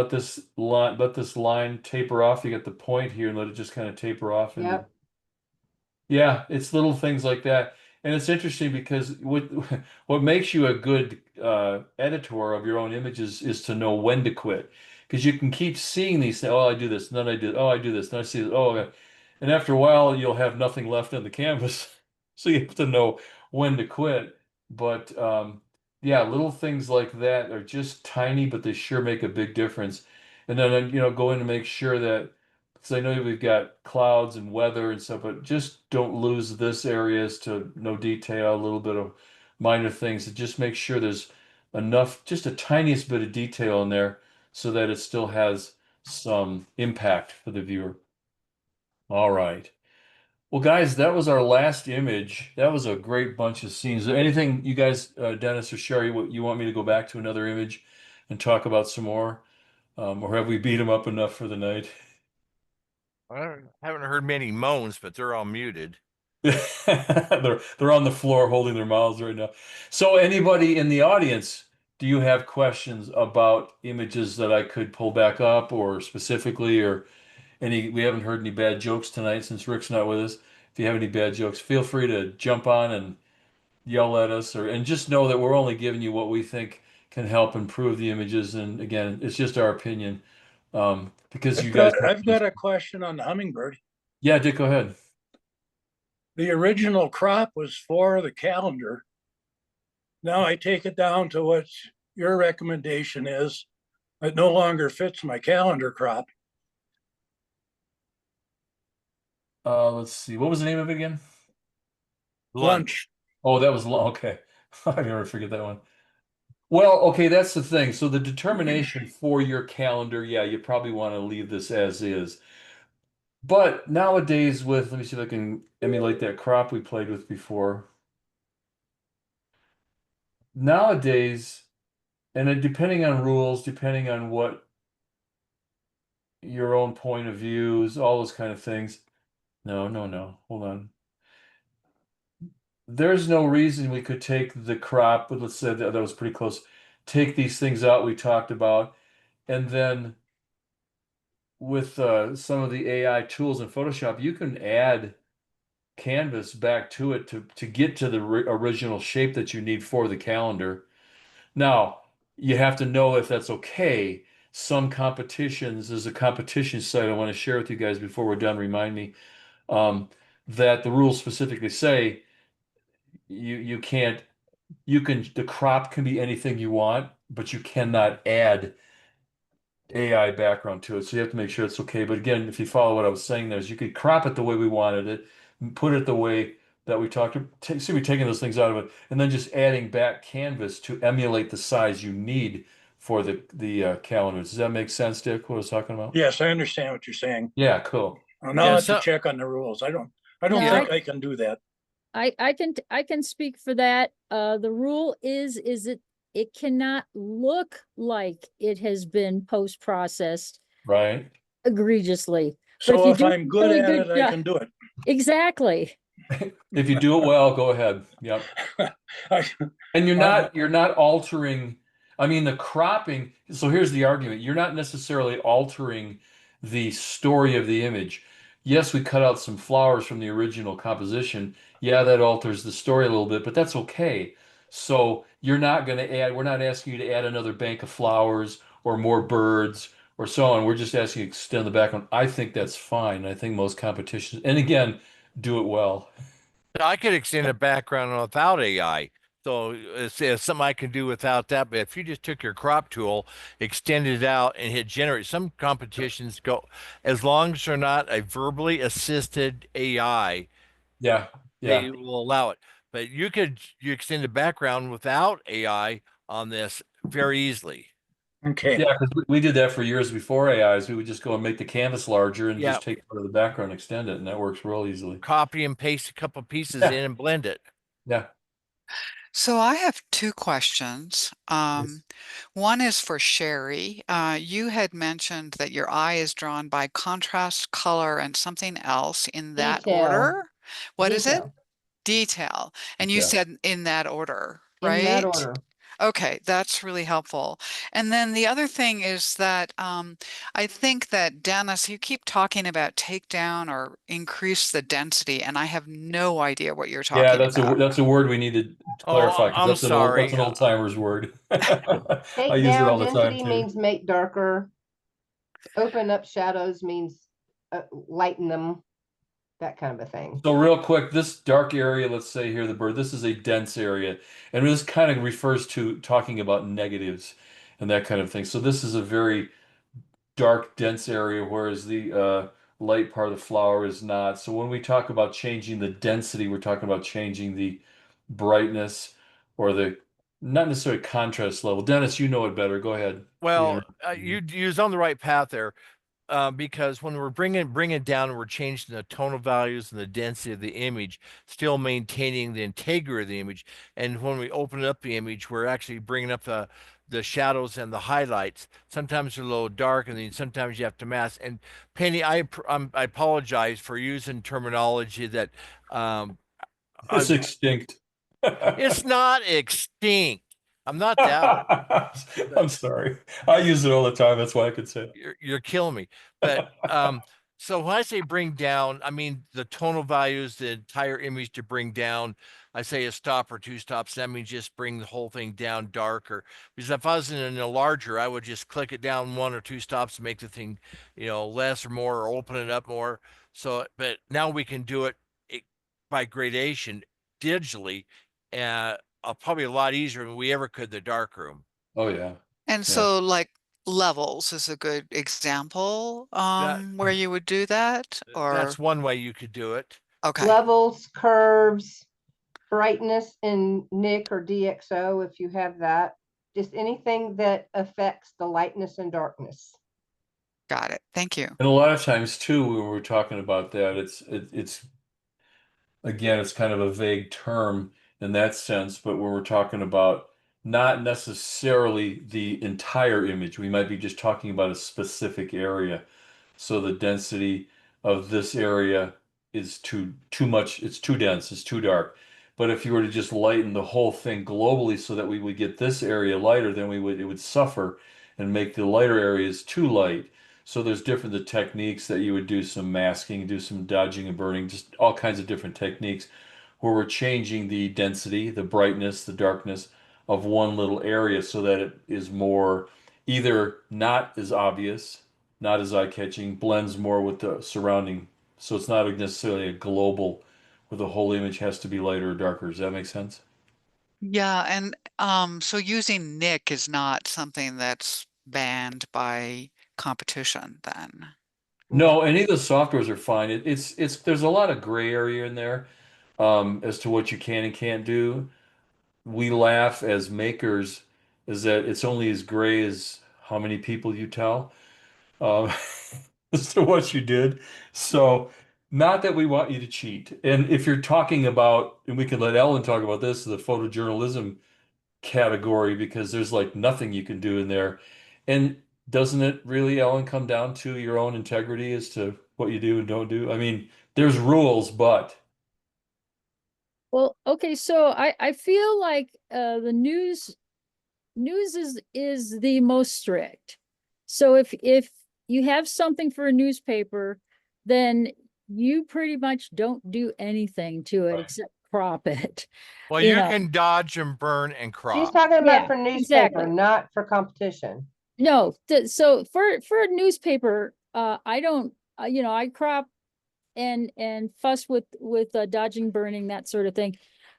line taper off. You get the point here and let it just kind of taper off into. yep. Yeah, it's little things like that. And it's interesting because what makes you a good editor of your own images is to know when to quit. Because you can keep seeing these things. Oh, I do this, and then I do. Oh, I do this, and I see this. Oh, okay. And after a while, you'll have nothing left on the canvas, so you have to know when to quit. But yeah, little things like that are just tiny, but they sure make a big difference. And then go in to make sure that. Because I know we've got clouds and weather and stuff, but just don't lose this area as to no detail, a little bit of minor things. And just make sure there's enough, just a tiniest bit of detail in there so that it still has some impact for the viewer. All right. Well, guys, that was our last image. That was a great bunch of scenes. Is there anything you guys, Dennis or Sherry, what you want me to go back to another image and talk about some more? Or have we beat them up enough for the night? I haven't heard many moans, but they're all muted. They're on the floor holding their mouths right now. So anybody in the audience, do you have questions about images that I could pull back up or specifically or we haven't heard any bad jokes tonight since Rick's not with us. If you have any bad jokes, feel free to jump on and yell at us and just know that we're only giving you what we think can help improve the images. And again, it's just our opinion. Because you guys I've got a question on the hummingbird. Yeah, Dick, go ahead. The original crop was for the calendar. Now I take it down to what your recommendation is. It no longer fits my calendar crop. Let's see. What was the name of it again? Lunch. Oh, that was okay. I never forget that one. Well, okay, that's the thing. So the determination for your calendar, yeah, you probably want to leave this as is. But nowadays let me see if I can emulate that crop we played with before. Nowadays, and then depending on rules, depending on what your own point of views, all those kind of things. No, no, no. Hold on. There's no reason we could take the crop, but let's say that was pretty close. Take these things out we talked about, and then with some of the AI tools in Photoshop, you can add canvas back to it to get to the original shape that you need for the calendar. Now, you have to know if that's okay. Some competitions, there's a competition site I want to share with you guys before we're done, remind me, that the rules specifically say you can't, the crop can be anything you want, but you cannot add AI background to it. So you have to make sure it's okay. But again, if you follow what I was saying there, is you could crop it the way we wanted it, put it the way that we talked to. See, we're taking those things out of it, and then just adding back canvas to emulate the size you need for the calendar. Does that make sense, Dick? What I was talking about? Yes, I understand what you're saying. Yeah, cool. Now I Yeah, have so- to check on the rules. I don't No, think I can do that. I can speak for that. The rule is it cannot look like it has been post-processed Right. egregiously. So you if do I'm a good really at good it, I job- can do it. Exactly. If you do it well, go ahead. Yep. I- And you're not altering, I mean, the cropping. So here's the argument. You're not necessarily altering the story of the image. Yes, we cut out some flowers from the original composition. Yeah, that alters the story a little bit, but that's okay. So we're not asking you to add another bank of flowers or more birds or so on. We're just asking you to extend the background. I think that's fine. I think most competitions, and again, do it well. I could extend a background without AI. So it's something I can do without that. But if you just took your crop tool, extended it out, and hit generate, some competitions go, as long as they're not a verbally assisted AI, Yeah. they Yeah. will allow it. But you extend a background without AI on this very easily. Okay. Yeah, because we did that for years before AIs. We would just go and make the canvas larger and Yeah. just take part of the background, extend it, and that works real easily. Copy and paste a couple pieces Yeah. in and blend it. Yeah. So I have two questions. One is for Sherry. You had mentioned that your eye is drawn by contrast, color, and something else in that Detail, order. What is it? detail, Detail. And you Yeah. said in that order, in that right? order. Okay, that's really helpful. And then the other thing is that I think that Dennis, you keep talking about take down or increase the density, and I have no idea what you're Yeah, talking about. that's a word we need to Oh, clarify because I'm that's sorry. an old timer's word. I Take use it down all the time density too. means make darker. Open up shadows means lighten them, that kind of a thing. So real quick, this dark area, let's say here the bird, this is a dense area, and this kind of refers to talking about negatives and that kind of thing. So this is a very dark, dense area, whereas the light part of the flower is not. So when we talk about changing the density, we're talking about changing the brightness or the not necessarily contrast level. Dennis, you know it better. Go ahead. Well, You- you was on the right path there. Because when we're bringing it down and we're changing the tonal values and the density of the image, still maintaining the integrity of the image. And when we open up the image, we're actually bringing up the shadows and the highlights. Sometimes they're a little dark, and then sometimes you have to mask. And Penny, I apologize for using terminology that It's I, extinct. it's not extinct. I'm not that old. I'm sorry. I use it all the time. That's why I could say You're killing me. But it. so when I say bring down, I mean the tonal values, the entire image to bring down. I say a stop or two stops. That means just bring the whole thing down darker. Because if I was in a larger, I would just click it down one or two stops to make the thing, less or more, or open it up more. So, but now we can do it by gradation digitally, probably a lot easier than we ever could the darkroom. Oh yeah. And Yeah. so like levels is a good example That where you would do that that's or one way you could do it. okay. Levels, curves, brightness in NIC or DxO if you have that. Just anything that affects the lightness and darkness. Got it. Thank you. And a lot of times too, when we're talking about that, it's again, it's kind of a vague term in that sense, but when we're talking about not necessarily the entire image, we might be just talking about a specific area. So the density of this area is too much, it's too dense, it's too dark. But if you were to just lighten the whole thing globally so that we would get this area lighter, then it would suffer and make the lighter areas too light. So there's different the techniques that you would do some masking, do some dodging and burning, just all kinds of different techniques where we're changing the density, the brightness, the darkness of one little area so that it is more either not as obvious, not as eye-catching, blends more with the surrounding. So it's not necessarily a global where the whole image has to be lighter or darker. Does that make sense? Yeah, and so using Nick is not something that's banned by competition then. No, any of the softwares are fine. It's there's a lot of gray area in there as to what you can and can't do. We laugh as makers is that it's only as gray as how many people you tell um, as to what you did. So, not that we want you to cheat. And if you're talking about, and we can let Ellen talk about this, the photojournalism category, because there's like nothing you can do in there. And doesn't it really, Ellen, come down to your own integrity as to what you do and don't do? I mean, there's rules, but Well, okay, so I feel like the news is the most strict. So if you have something for a newspaper, then you pretty much don't do anything to it right. except crop it. Well, You you know, can dodge and burn and She's crop. talking yeah, about for newspaper, exactly. not for competition. No, so for a newspaper, I don't, I crop and fuss with dodging, burning, that sort of thing.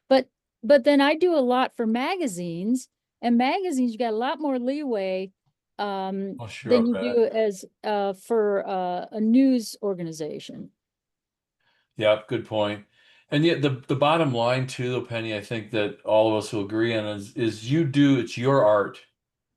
But but then I do a lot for magazines, and magazines you got a lot more leeway Oh, sure, than I you bet. do as for a news organization. Yeah, good point. And yet the bottom line too, though, Penny, I think that all of us will agree on is you do, it's your art.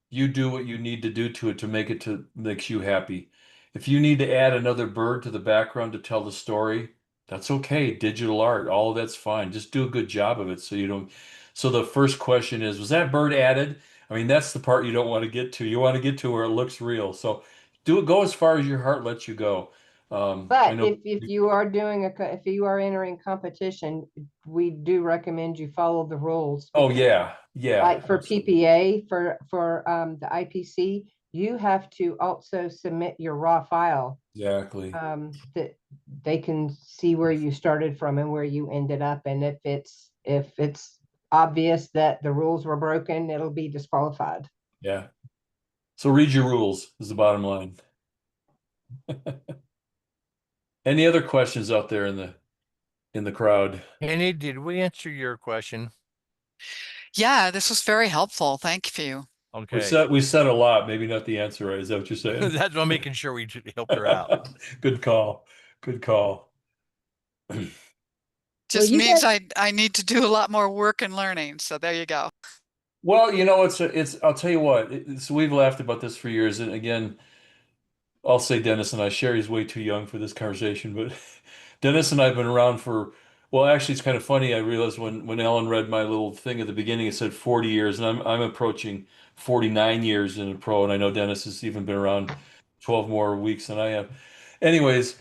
You do what you need to do to it to make it to makes you happy. If you need to add another bird to the background to tell the story, that's okay. Digital art, all of that's fine. Just do a good job of it so you don't. So the first question is, was that bird added? I mean, that's the part you don't want to get to. You want to get to where it looks real. So go as far as your heart lets you go. I But know. if you are doing if you are entering competition, we do recommend you follow the rules. Oh because yeah, yeah, like for absolutely. PPA, for the IPC, you have to also submit your raw file, Exactly. that they can see where you started from and where you ended up. And if it's obvious that the rules were broken, it'll be disqualified. Yeah. So read your rules is the bottom line. Any other questions out there in the crowd? Annie, did we answer your question? Yeah, this was very helpful. Thank you. Okay. We said a lot, maybe not the answer, right? Is that what you're saying? That's what I'm making sure we helped her out. Good call. Good call. Just you means guys, I need to do a lot more work and learning. So there you go. Well, it's I'll tell you what, so we've laughed about this for years. And again, I'll say Dennis and I, Sherry's way too young for this conversation, but Dennis and I have been around for, well, actually, it's kind of funny. I realized when Ellen read my little thing at the beginning, it said 40 years, and I'm approaching 49 years in a pro, and I know Dennis has even been around 12 more weeks than I have. Anyways,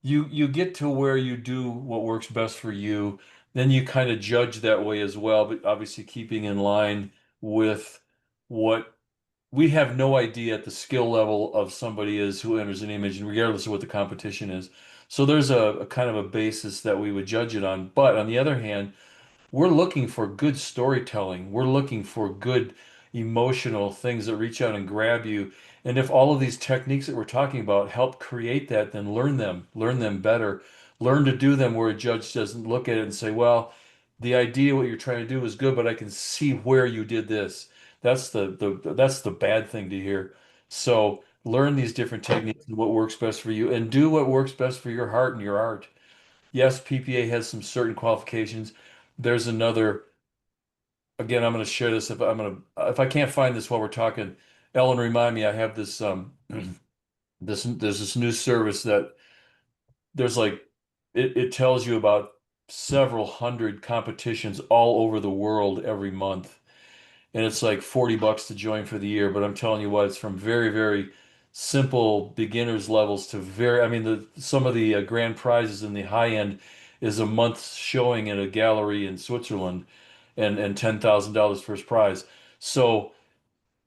you get to where you do what works best for you, then you kind of judge that way as well, but obviously keeping in line with what we have no idea at the skill level of somebody is who enters an image, and regardless of what the competition is. So there's a kind of a basis that we would judge it on. But on the other hand, we're looking for good storytelling. We're looking for good emotional things that reach out and grab you. And if all of these techniques that we're talking about help create that, then learn them better, learn to do them where a judge doesn't look at it and say, well, the idea what you're trying to do is good, but I can see where you did this. That's the bad thing to hear. So learn these different techniques and what works best for you, and do what works best for your heart and your art. Yes, PPA has some certain qualifications. There's another, again, I'm going to share this if I can't find this while we're talking, Ellen, remind me, I have this there's this new service that there's like it tells you about several hundred competitions all over the world every month. And it's like $40 to join for the year, but I'm telling you what, it's from very, very simple beginners levels to I mean, some of the grand prizes in the high end is a month's showing in a gallery in Switzerland, and $10,000 first prize. So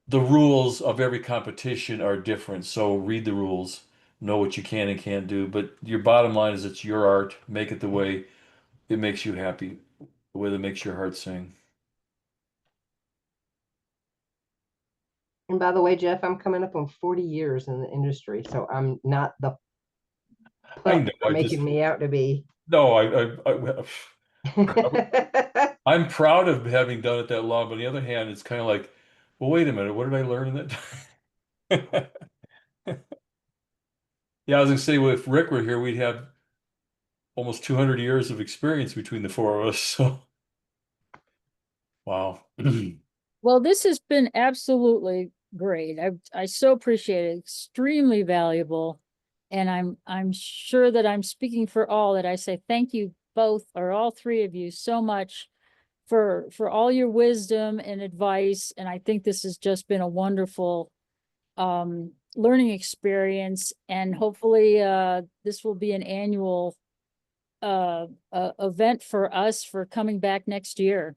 the rules of every competition are different. So read the rules, know what you can and can't do. But your bottom line is it's your art. Make it the way it makes you happy, the way that makes your heart sing. And by the way, Jeff, I'm coming up on 40 years in the industry, so I'm not the I pup know. you're making me out to be. No, I'm proud of having done it that long, but on the other hand, it's kind of like, well, wait a minute, what did I learn in that time? Yeah, I was gonna say, well, if Rick were here, we'd have almost 200 years of experience between the four of us. So, wow. well, this has been absolutely great. I so appreciate it. Extremely valuable. And I'm sure that I'm speaking for all that I say thank you both, or all three of you, so much for all your wisdom and advice. And I think this has just been a wonderful learning experience. And hopefully this will be an annual event for us for coming back next year.